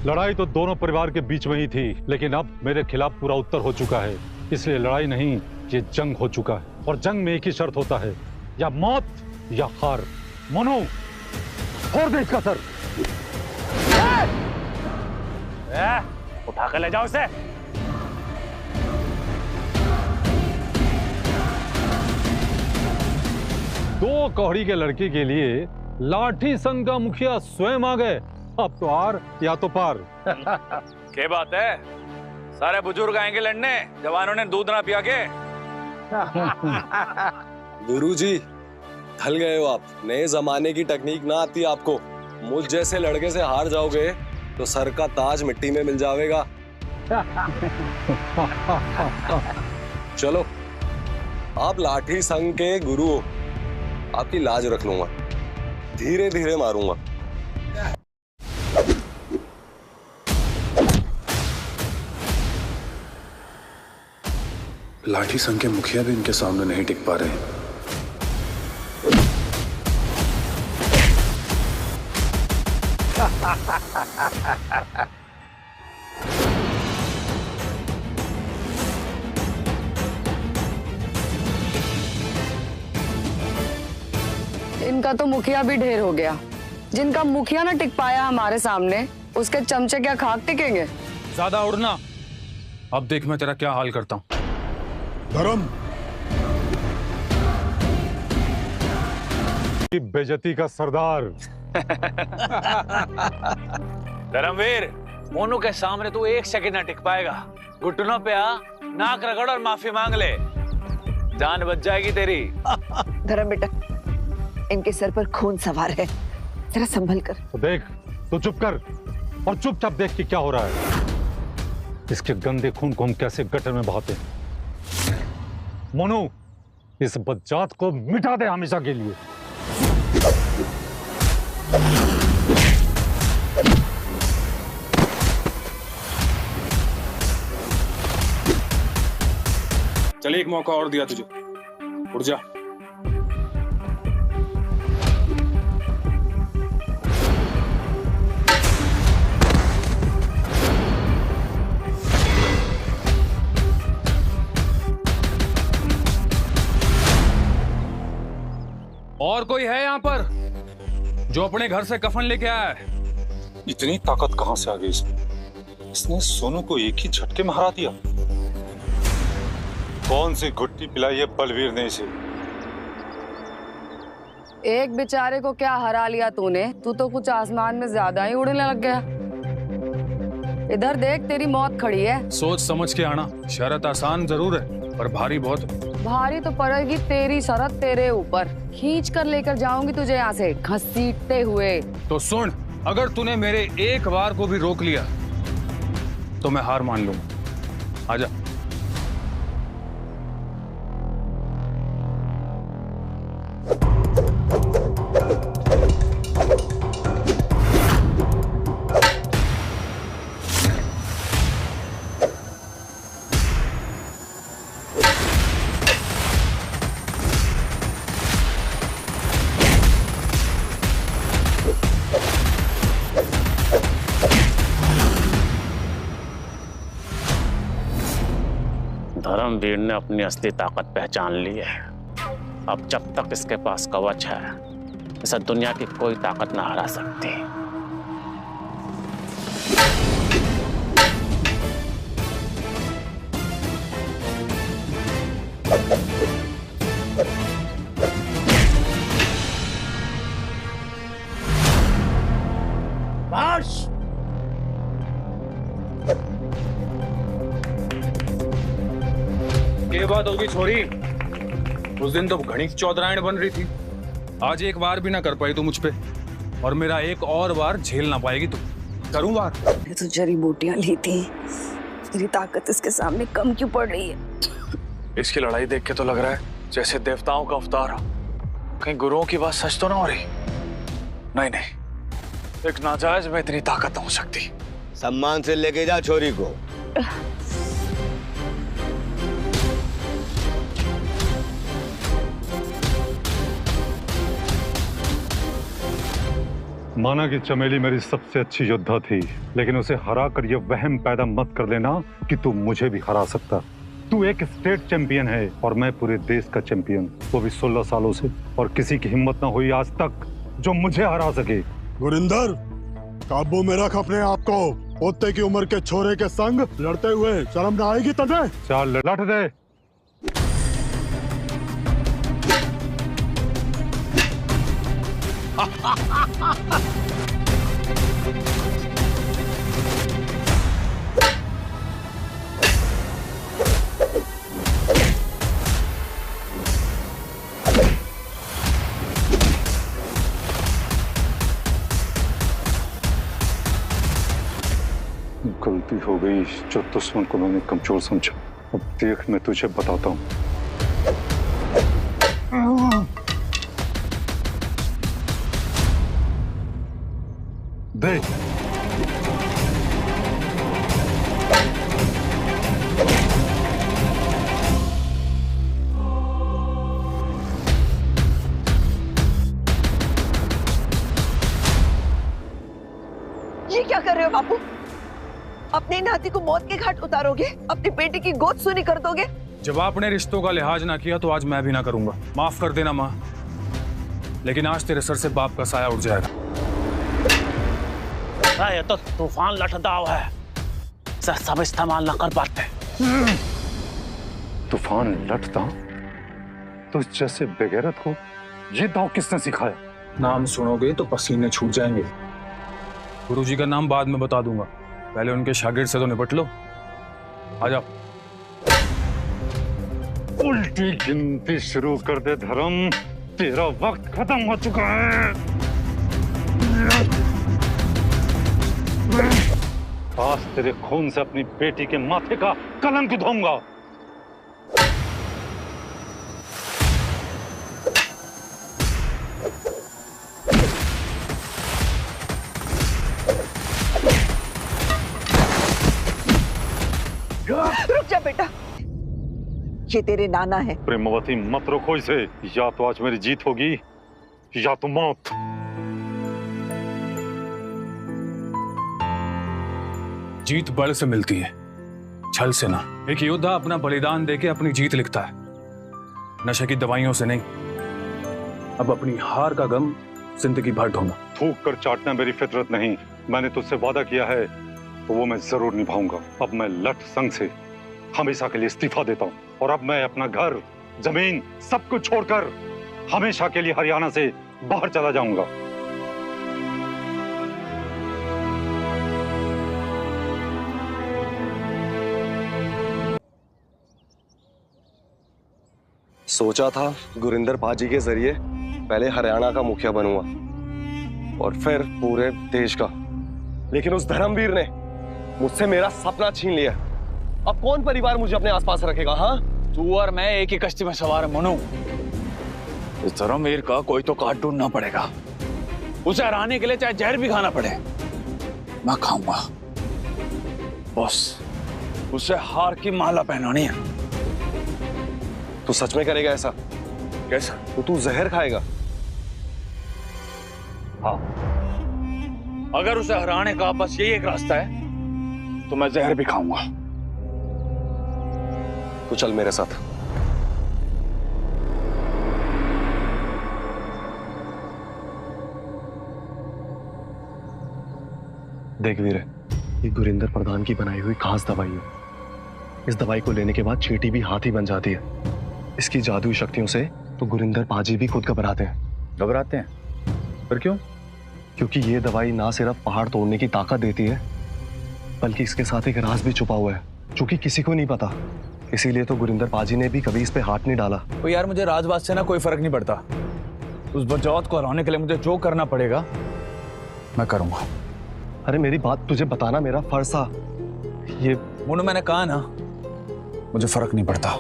लड़ाई तो दोनों परिवार के बीच में ही थी, लेकिन अब मेरे खिलाफ पूरा उत्तर हो चुका है, इसलिए लड़ाई नहीं ये जंग हो चुका है और जंग में एक ही शर्त होता है, या मौत या हार। मोनू, फोड़ दे इसका सर। उठा कर ले जाओ इसे। दो कौड़ी के लड़के के लिए लाठी संघ का मुखिया स्वयं आ गए। अब तो आर या तो पार। क्या बात है, सारे बुजुर्ग आएंगे लड़ने, जवानों ने दूध ना पिया के। गुरुजी, ढल गए हो आप। नए जमाने की टेक्निक ना आती आपको। मुझ जैसे लड़के से हार जाओगे तो सर का ताज मिट्टी में मिल जाएगा। चलो, आप लाठी संघ के गुरु हो, आपकी लाज रख लूंगा। धीरे धीरे मारूंगा। लाठी संघ के मुखिया भी इनके सामने नहीं टिक पा रहे हैं। इनका तो मुखिया भी ढेर हो गया। जिनका मुखिया ना टिक पाया हमारे सामने, उसके चमचे क्या खाक टिकेंगे? ज्यादा उड़ना। अब देख मैं तेरा क्या हाल करता हूं। धर्म, बेइज्जती का सरदार। धर्मवीर, मोनू के सामने तू एक सेकंड ना टिक पाएगा। घुटनों पे आ, नाक रगड़ और माफी मांग ले, जान बच जाएगी तेरी। धर्म बेटा, इनके सर पर खून सवार है, जरा संभल कर। तो देख, तू चुप कर और चुपचाप देख कि क्या हो रहा है। इसके गंदे खून को हम कैसे गटर में बहाते हैं। मोनू, इस बदजात को मिटा दे हमेशा के लिए। चल, एक मौका और दिया तुझे, उठ जा। और कोई है यहाँ पर जो अपने घर से कफन लेके आया है? इतनी ताकत कहां से आ गई इसमें? इसने सोनू को एक ही झटके में हरा दिया। कौन सी घुट्टी पिलाई है बलवीर ने इसे? एक बेचारे को क्या हरा लिया तूने? तू तो कुछ आसमान में ज्यादा ही उड़ने लग गया। इधर देख, तेरी मौत खड़ी है। सोच समझ के आना। शरत आसान जरूर है पर भारी बहुत। भारी तो पड़ेगी तेरी शरत तेरे ऊपर। खींच कर लेकर जाऊंगी तुझे यहाँ से घसीटते हुए। तो सुन, अगर तूने मेरे एक बार को भी रोक लिया तो मैं हार मान लूंगा। आजा। धर्मवीर ने अपनी असली ताकत पहचान ली है। अब जब तक इसके पास कवच है, इसे दुनिया की कोई ताकत ना हरा सकती। मार्श! ये बात होगी छोरी, उस दिन तो घणीक चौधरायण बन रही थी, आज एक बार भी ना कर पाई तू मुझ पे, और मेरा एक और बार झेल ना पाएगी तू। करूं बात? मैंने तो जड़ी बूटियां ली थी, तेरी ताकत इसके सामने कम क्यों पड़ रही है? इसकी लड़ाई देख के तो लग रहा है जैसे देवताओं का अवतार हो। कहीं गुरुओं की बात सच तो ना हो रही? नहीं नहीं, एक नाजायज में इतनी ताकत नहीं हो सकती। सम्मान से लेके जा छोरी को। माना कि चमेली मेरी सबसे अच्छी योद्धा थी, लेकिन उसे हरा कर यह वहम पैदा मत कर लेना कि तू मुझे भी हरा सकता। तू एक स्टेट चैंपियन है और मैं पूरे देश का चैंपियन, वो भी 16 सालों से, और किसी की हिम्मत ना हुई आज तक जो मुझे हरा सके। गुरिंदर, काबू में रख अपने आप को। पोते की उम्र के छोरे के संग लड़ते हुए शर्म ना आएगी तुझे? चल लड़ दे। गलती हो गई, जो दुश्मन को मैंने कमजोर समझा। अब देख, मैं तुझे बताता हूँ। देख, ये क्या कर रहे हो बापू? अपने नाती को मौत के घाट उतारोगे? अपनी बेटी की गोद सुनी कर दोगे? जब आपने रिश्तों का लिहाज ना किया तो आज मैं भी ना करूंगा। माफ कर देना माँ, लेकिन आज तेरे सर से बाप का साया उठ जाएगा। ये तो तूफान लटदाव है, सर सब इस्तेमाल ना कर पाते। तूफान लटता? तो जैसे बेगैरत को ये दाव किसने सिखाया? नाम सुनोगे तो पसीने छूट जाएंगे। गुरुजी का नाम बाद में बता दूंगा, पहले उनके शागिर्द से तो निपट लो। आ जाओ। उल्टी गिनती शुरू कर दे धर्म, तेरा वक्त खत्म हो चुका है। आज तेरे खून से अपनी बेटी के माथे का कलंक धोऊंगा। रुक जा बेटा, ये तेरे नाना है। प्रेमवती मत रोको इसे, या तो आज मेरी जीत होगी या तो मौत। जीत बल से मिलती है, छल से ना। एक योद्धा अपना बलिदान देके अपनी जीत लिखता है, नशे की दवाइयों से नहीं। अब अपनी हार का गम जिंदगी भर ढोना। थूक कर चाटना मेरी फितरत नहीं। मैंने तुझसे वादा किया है तो वो मैं जरूर निभाऊंगा। अब मैं लठ संघ से हमेशा के लिए इस्तीफा देता हूँ और अब मैं अपना घर, जमीन सब कुछ छोड़कर हमेशा के लिए हरियाणा से बाहर चला जाऊंगा। सोचा था गुरिंदर पाजी के जरिए पहले हरियाणा का मुखिया बनूंगा और फिर पूरे देश का, लेकिन उस धर्मवीर ने मुझसे मेरा सपना छीन लिया। अब कौन परिवार मुझे अपने आसपास रखेगा? हाँ, तू और मैं एक ही कश्ती में सवार है मनु। इस धर्मवीर का कोई तो काट ढूंढना पड़ेगा। उसे हराने के लिए चाहे जहर भी खाना पड़े, मैं खाऊंगा। बस उसे हार की माला पहनानी है। तू सच में करेगा ऐसा? कैसा? तो तू जहर खाएगा? हाँ, अगर उसे हराने का बस यही एक रास्ता है तो मैं जहर भी खाऊंगा। तो चल मेरे साथ। देख वीर, ये गुरिंदर प्रधान की बनाई हुई खास दवाई है। इस दवाई को लेने के बाद चींटी भी हाथी बन जाती है। इसकी जादुई शक्तियों से तो गुरिंदर पाजी भी खुद घबराते हैं। घबराते हैं? पर क्यों? क्योंकि ये दवाई ना सिर्फ पहाड़ तोड़ने की ताकत देती है, बल्कि इसके साथ एक राज भी छुपा हुआ है जो कि किसी को नहीं पता। इसीलिए तो गुरिंदर पाजी ने भी कभी इस पे हाथ नहीं डाला। तो यार, मुझे राजबाज से ना कोई फर्क नहीं पड़ता। उस बजौत को हराने के लिए मुझे जो करना पड़ेगा मैं करूंगा। अरे मेरी बात तुझे बताना मेरा फर्ज था। ये मुन्नू, मैंने कहा ना, मुझे फर्क नहीं पड़ता।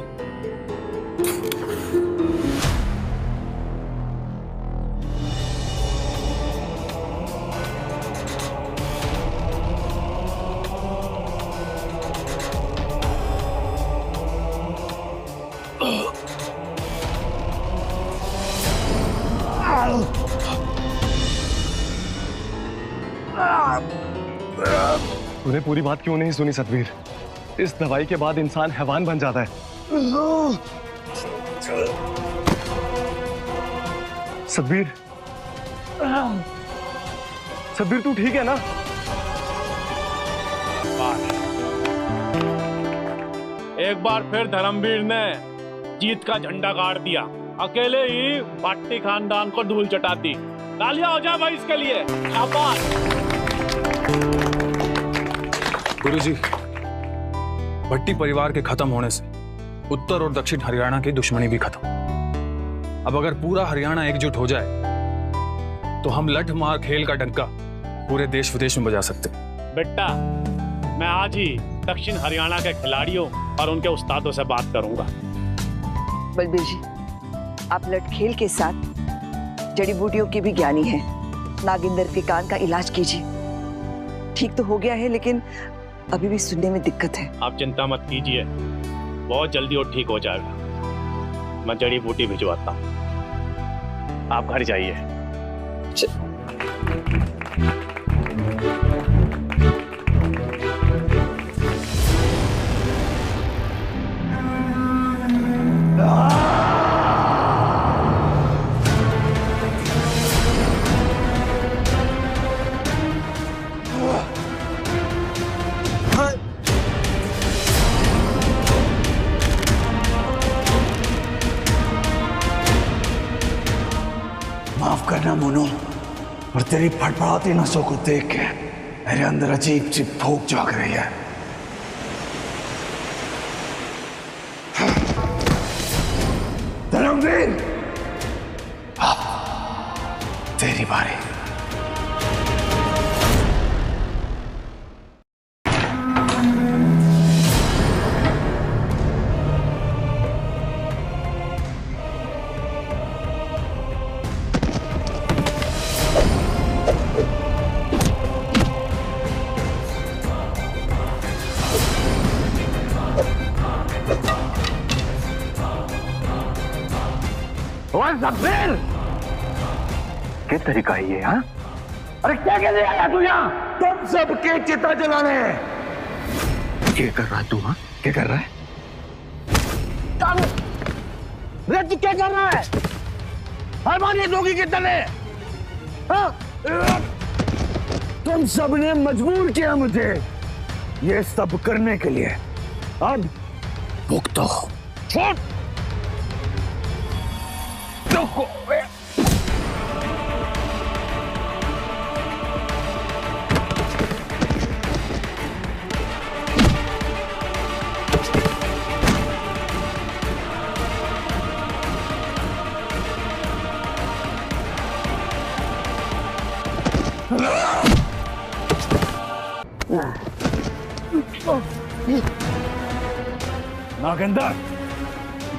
तूने पूरी बात क्यों नहीं सुनी सतवीर? इस दवाई के बाद इंसान हैवान बन जाता है। सतबीर, सतबीर तू ठीक है ना? एक बार फिर धर्मवीर ने जीत का झंडा गाड़ दिया, अकेले ही भट्टी खानदान को धूल चटा दी। तालियां हो जाए भाई इसके लिए, शाबाश। गुरुजी, भट्टी परिवार के खत्म होने से उत्तर और दक्षिण हरियाणा की दुश्मनी भी खत्म। अब अगर पूरा हरियाणा एकजुट हो जाए तो हम लठ मार खेल का डंका पूरे देश विदेश में बजा सकते। बेटा, मैं आज ही दक्षिण हरियाणा के खिलाड़ियों और उनके उस्तादों से बात करूंगा। बलबीर जी, आप लठखेल के साथ जड़ी बूटियों के भी ज्ञानी हैं। नागिंदर के कान का इलाज कीजिए। ठीक तो हो गया है, लेकिन अभी भी सुनने में दिक्कत है। आप चिंता मत कीजिए, बहुत जल्दी वो ठीक हो जाएगा। मैं जड़ी बूटी भिजवाता हूँ, आप घर जाइए। माफ करना मोनू, और तेरी फटफड़ाती नसों को देख के मेरे अंदर अजीब सी भूख जाग रही है। धर्मवीर, तेरी बारी। क्या तरीका है ये? हाँ, अरे क्या कहने आया तू यहाँ? तुम सबके चिता जलाने। क्या कर रहा है तू? हाँ, क्या कर रहा है? अरे तू क्या कर रहा है? हमारी दोगी के तले। हाँ? तुम सबने मजबूर किया मुझे ये सब करने के लिए। अब भुगतो। छोड़। नागेंद्र,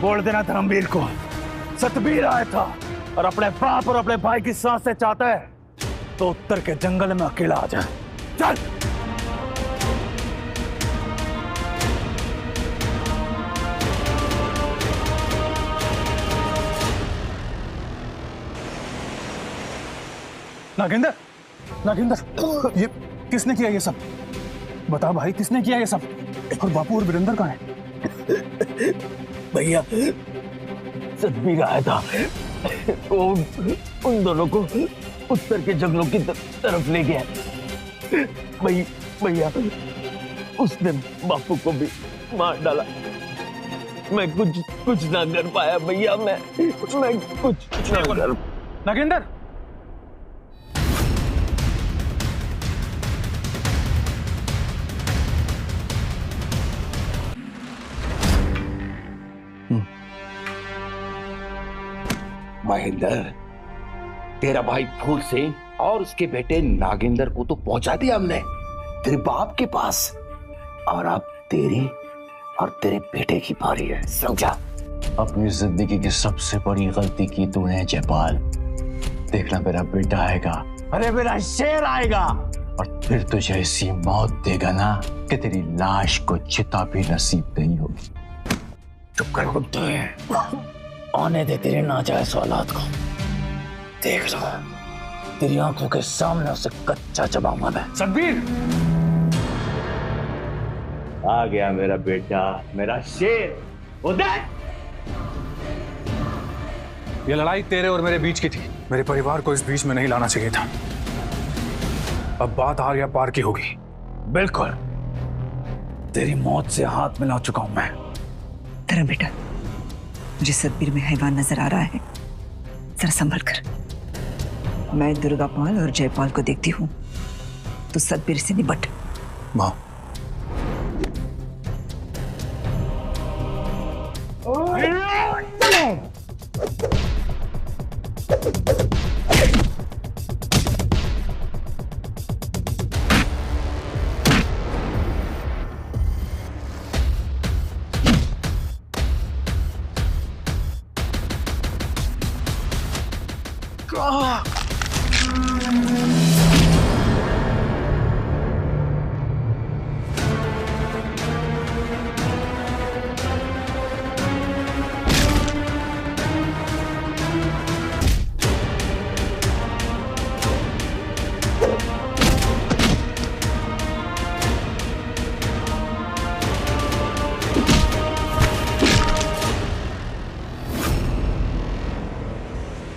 बोल देना धर्मवीर को सतबीर आया था और अपने बाप और अपने भाई की सांस से चाहता है तो उत्तर के जंगल में अकेला आ जाए। चल। नागेंद्र, नागेंद्र, ये किसने किया ये सब? बता भाई, किसने किया ये सब? और बापू और वीरेंद्र कहाँ हैं? भैया, सतबीर आया था, वो उन दोनों को उत्तर के जंगलों की तरफ ले गया। भैया, उसने बापू को भी मार डाला। मैं कुछ ना कर पाया भैया, मैं कुछ ना कर। नागेंद्र, महेंद्र, तेरा भाई फूल सिंह और उसके बेटे नागेंद्र को तो पहुंचा दिया हमने तेरे बाप के पास, और अब तेरी और तेरे बेटे की बारी है, समझा? अपनी जिंदगी की सबसे बड़ी गलती की तूने जयपाल। देखना मेरा बेटा आएगा, अरे मेरा शेर आएगा, और फिर तुझे ऐसी मौत देगा ना कि तेरी लाश को चिता भी नसीब नहीं होगी। चुप कर कुत्ते, आने दे तेरे नाजायज औलाद को। देख लो, तेरी आंखों के सामने उसे कच्चा चबाऊंगा मैं। सतबीर, आ गया मेरा बेटा, मेरा शेर। उदय, ये लड़ाई तेरे और मेरे बीच की थी। मेरे परिवार को इस बीच में नहीं लाना चाहिए था। अब बात आर या पार की होगी। बिल्कुल, तेरी मौत से हाथ मिला चुका हूं मैं। धर्म बेटा, मुझे सतबीर में हैवान नजर आ रहा है, जरा संभल कर। मैं दुर्गापाल और जयपाल को देखती हूँ, तो सतबीर से निपट। मां,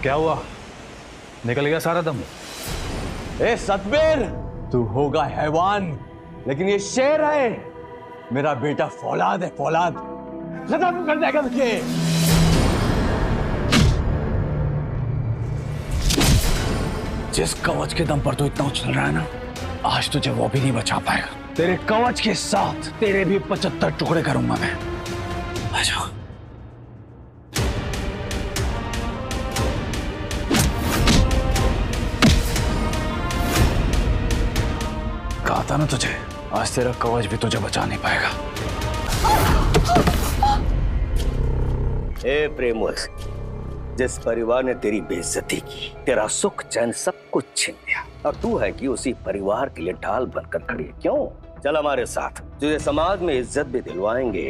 क्या हुआ? निकल गया सारा दम? ए सतबीर, तू होगा हैवान, लेकिन ये शेर है। मेरा बेटा फौलाद है, फौलाद। खत्म कर देगा तुझे। जिस कवच के दम पर तू इतना उछल रहा है ना, आज तुझे वो भी नहीं बचा पाएगा। तेरे कवच के साथ तेरे भी 75 टुकड़े करूंगा मैं। आ जाओ। कहा था ना तुझे, आज तेरा कवच भी तुझे बचा नहीं पाएगा। ए प्रेमोस, जिस परिवार ने तेरी बेइज्जती की, तेरा सुख चैन सब कुछ छीन लिया, और तू है कि उसी परिवार के लिए ढाल बनकर खड़ी है। क्यों? चल हमारे साथ, तुझे समाज में इज्जत भी दिलवाएंगे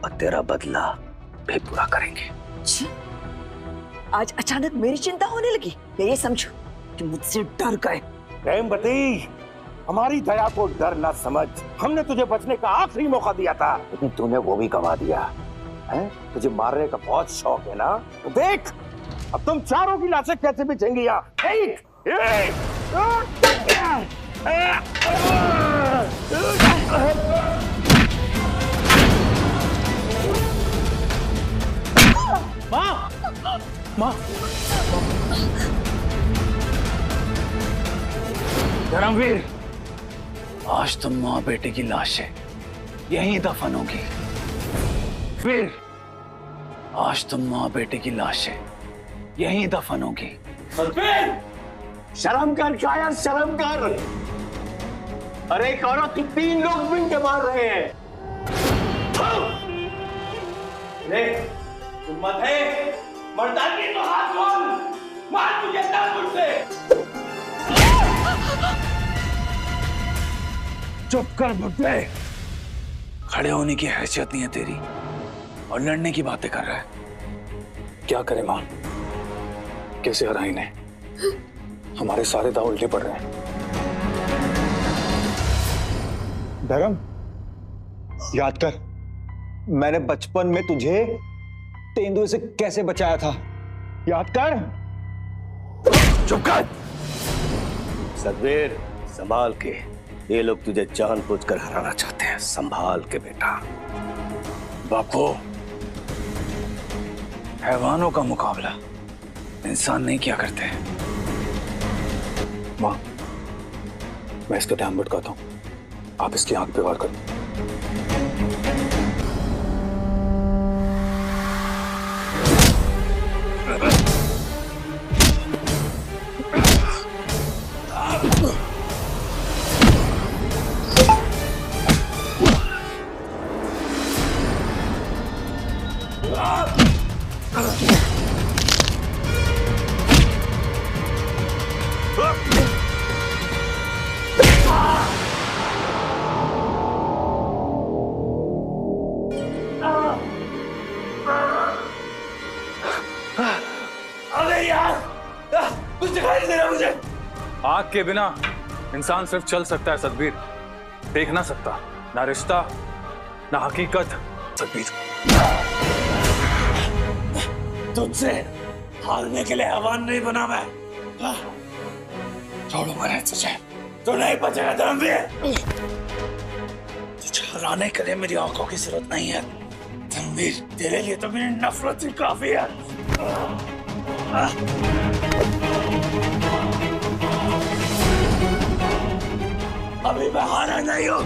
और तेरा बदला भी पूरा करेंगे। आज अचानक मेरी चिंता होने लगी, या ये समझो कि मुझसे डर गए? प्रेमवती, हमारी दया को डर ना समझ। हमने तुझे बचने का आखिरी मौका दिया था, लेकिन तूने वो भी गंवा दिया है। तुझे मारने का बहुत शौक है ना, तो देख अब तुम चारों की लाशें कैसे बिछेंगी यहाँ। माँ, माँ, धर्मवीर, आज तुम माँ बेटे की लाशें यहीं दफन होगी। फिर आज तुम माँ बेटे की लाशें यहीं दफन होगी। शर्म कर शायद, शर्म कर। अरे एक औरत की 3 लोग मिलकर मार रहे हैं। हिम्मत है मर्दानी तो हाथ खोल, मार तुझे मुझसे। चुप कर बुड्ढे, खड़े होने की हैसियत नहीं है तेरी और लड़ने की बातें कर रहा है। क्या करे मां, कैसे हराई ने? हमारे सारे दांव उल्टे पड़ रहे हैं। धर्म, याद कर, मैंने बचपन में तुझे तेंदुए से कैसे बचाया था। याद कर। चुप कर। सतबीर, संभाल के। ये लोग तुझे जानबूझकर हराना चाहते हैं, संभाल के बेटा। बापू, हैवानों का मुकाबला इंसान नहीं किया करते। मां, मैं इसका ध्यान भटकाता हूं, आप इसकी आंख पे वार करो। आग के बिना इंसान सिर्फ चल सकता है सतबीर, देख ना सकता। ना रिश्ता, ना हकीकत। सतबीर, तुझसे हारने के लिए आह्वान नहीं बना मैं। छोड़ूंगा नहीं तुझे, तू नहीं बचेगा धर्मवीर। तुझे हराने के लिए मेरी आंखों की जरूरत नहीं है धर्मवीर, तेरे लिए तो मेरी नफरत ही काफी है। अभी मैं हारा नहीं हूँ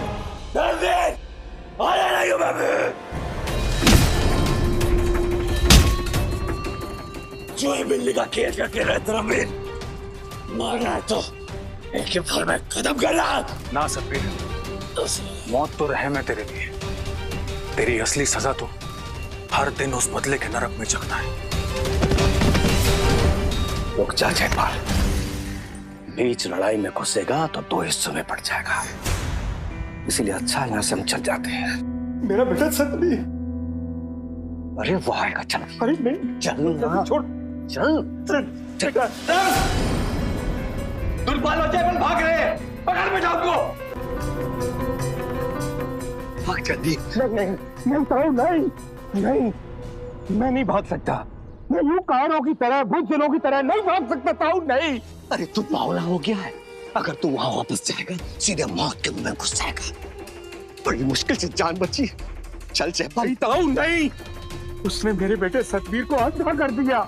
धर्मवीर, हारा नहीं हूँ मैं। जो ही बिल्ली का खेल करके रहे धर्मवीर, मारना है तो एक ही बार में खत्म करना। ना सतबीर, मौत तो रहम है तेरे लिए। तेरी असली सजा तो हर दिन उस बदले के नरक में जगना है। रुक जा जयपाल, बीच लड़ाई में घुसेगा तो दो हिस्सों में पड़ जाएगा, इसीलिए अच्छा यहाँ से हम चल जाते हैं। मेरा बेटा सतबीर। अरे वो आएगा, चल। अरे नहीं, चल ना, छोड़, चल। दुर्बाल और जयपाल भाग रहे हैं, पकड़ में जाओ उनको। भाग जल्दी। नहीं ताऊ, नहीं, मैं नहीं भाग सकता। मैं यूं कारों की तरह, बुज़दिलों की तरह नहीं भाग सकता ताऊ, नहीं। अरे तू बावला हो गया है, अगर तू वहां वापस जाएगा सीधे मौत के मुंह में घुस जाएगा। बड़ी मुश्किल से जान बची है, चल जयपाल। ताऊ नहीं, उसने मेरे बेटे सतबीर को अंधा कर दिया।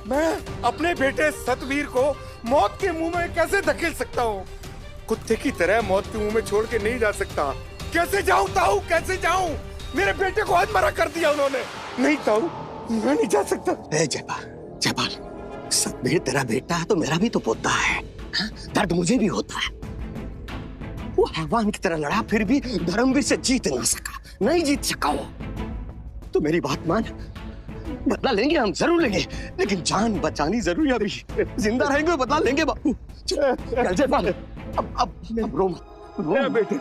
मैं अपने बेटे सतबीर को मौत के मुंह में कैसे धकेल सकता हूँ? कुत्ते की तरह मौत के मुंह में छोड़ के नहीं जा सकता। कैसे जाऊं ताऊ, कैसे जाऊं? मेरे बेटे को अधमरा कर दिया उन्होंने। नहीं ताऊ, मैं नहीं जा सकता। जयपाल, सतबीर तेरा बेटा है तो मेरा भी तो पोता है, दर्द मुझे भी होता है। वो हैवान की तरह लड़ा, फिर भी धर्मवीर से जीत ना सका, नहीं जीत सका वो। तो मेरी बात मान, बदला लेंगे हम, जरूर लेंगे, लेकिन जान बचानी जरूरी है अभी। जिंदा रहेंगे बदला लेंगे बापू। जयपाल, अब रो मत। मेरा बेटे,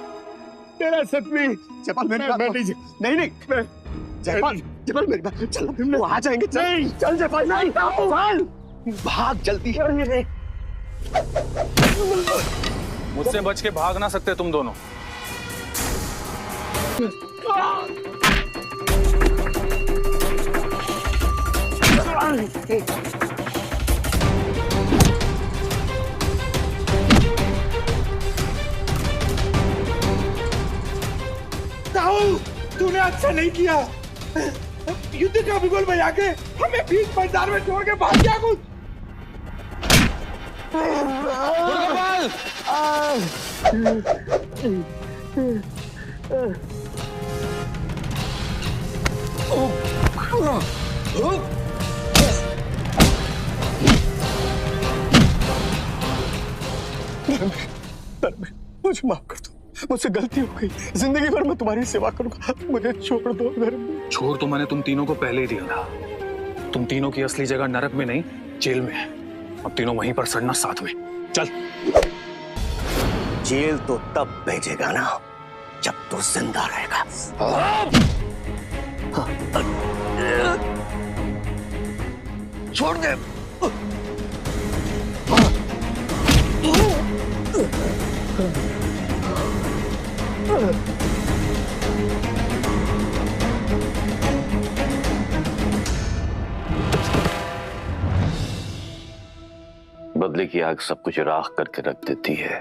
तेरा सतबीर। जयपाल मेरी बात नहीं, जयपाल मेरी बात, चल वो आ जाएंगे। नहीं, चल जयपाल, नहीं चल, भाग जल्दी। मुझसे बच के भाग ना सकते तुम दोनों। ताऊ, तूने अच्छा नहीं किया। युद्ध का बिगुल बजा के हमें बीच मैदान में छोड़ के भाग गया कुछ। मुझे माफ कर दो, मुझसे गलती हो गई। जिंदगी भर मैं तुम्हारी सेवा करूंगा, मुझे छोड़ दो। छोड़ तो मैंने तुम तीनों को पहले ही दिया था। तुम तीनों की असली जगह नरक में नहीं, जेल में है। अब तीनों वहीं पर सड़ना साथ में। चल। जेल तो तब भेजेगा ना जब तू जिंदा रहेगा। छोड़ दे। बदले की आग सब कुछ राख करके रख देती है,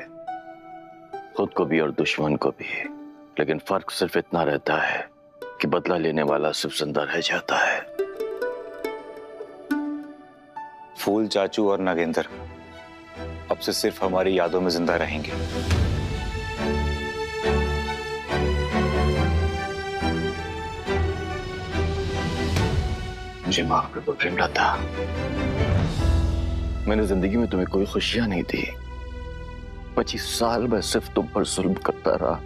खुद को भी और दुश्मन को भी। लेकिन फर्क सिर्फ इतना रहता है कि बदला लेने वाला सिर्फ जिंदा रह जाता है। फूल चाचू और नागेंद्र अब से सिर्फ हमारी यादों में जिंदा रहेंगे। मुझे माफ कर दो प्रेमलता, मैंने जिंदगी में तुम्हें कोई खुशियां नहीं दी। 25 साल मैं सिर्फ तुम पर जुल्म करता रहा।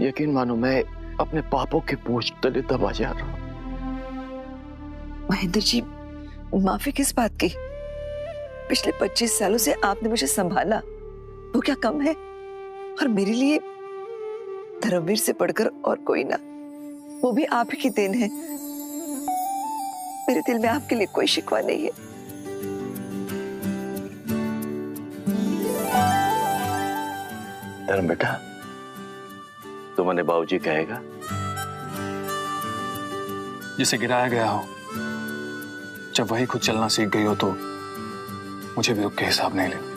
यकीन मानो मैं अपने पापों के बोझ तले दबा जा रहा। महेंद्र जी, माफी किस बात की? पिछले 25 सालों से आपने मुझे संभाला, वो क्या कम है? और मेरे लिए धर्मवीर से बढ़कर और कोई ना, वो भी आप ही की देन है। मेरे दिल में आपके लिए कोई शिकवा नहीं है। धर्म बेटा, तो मैंने बाबूजी कहेगा? जिसे गिराया गया हो, जब वही खुद चलना सीख गई हो तो मुझे भी रुक के हिसाब नहीं लेना।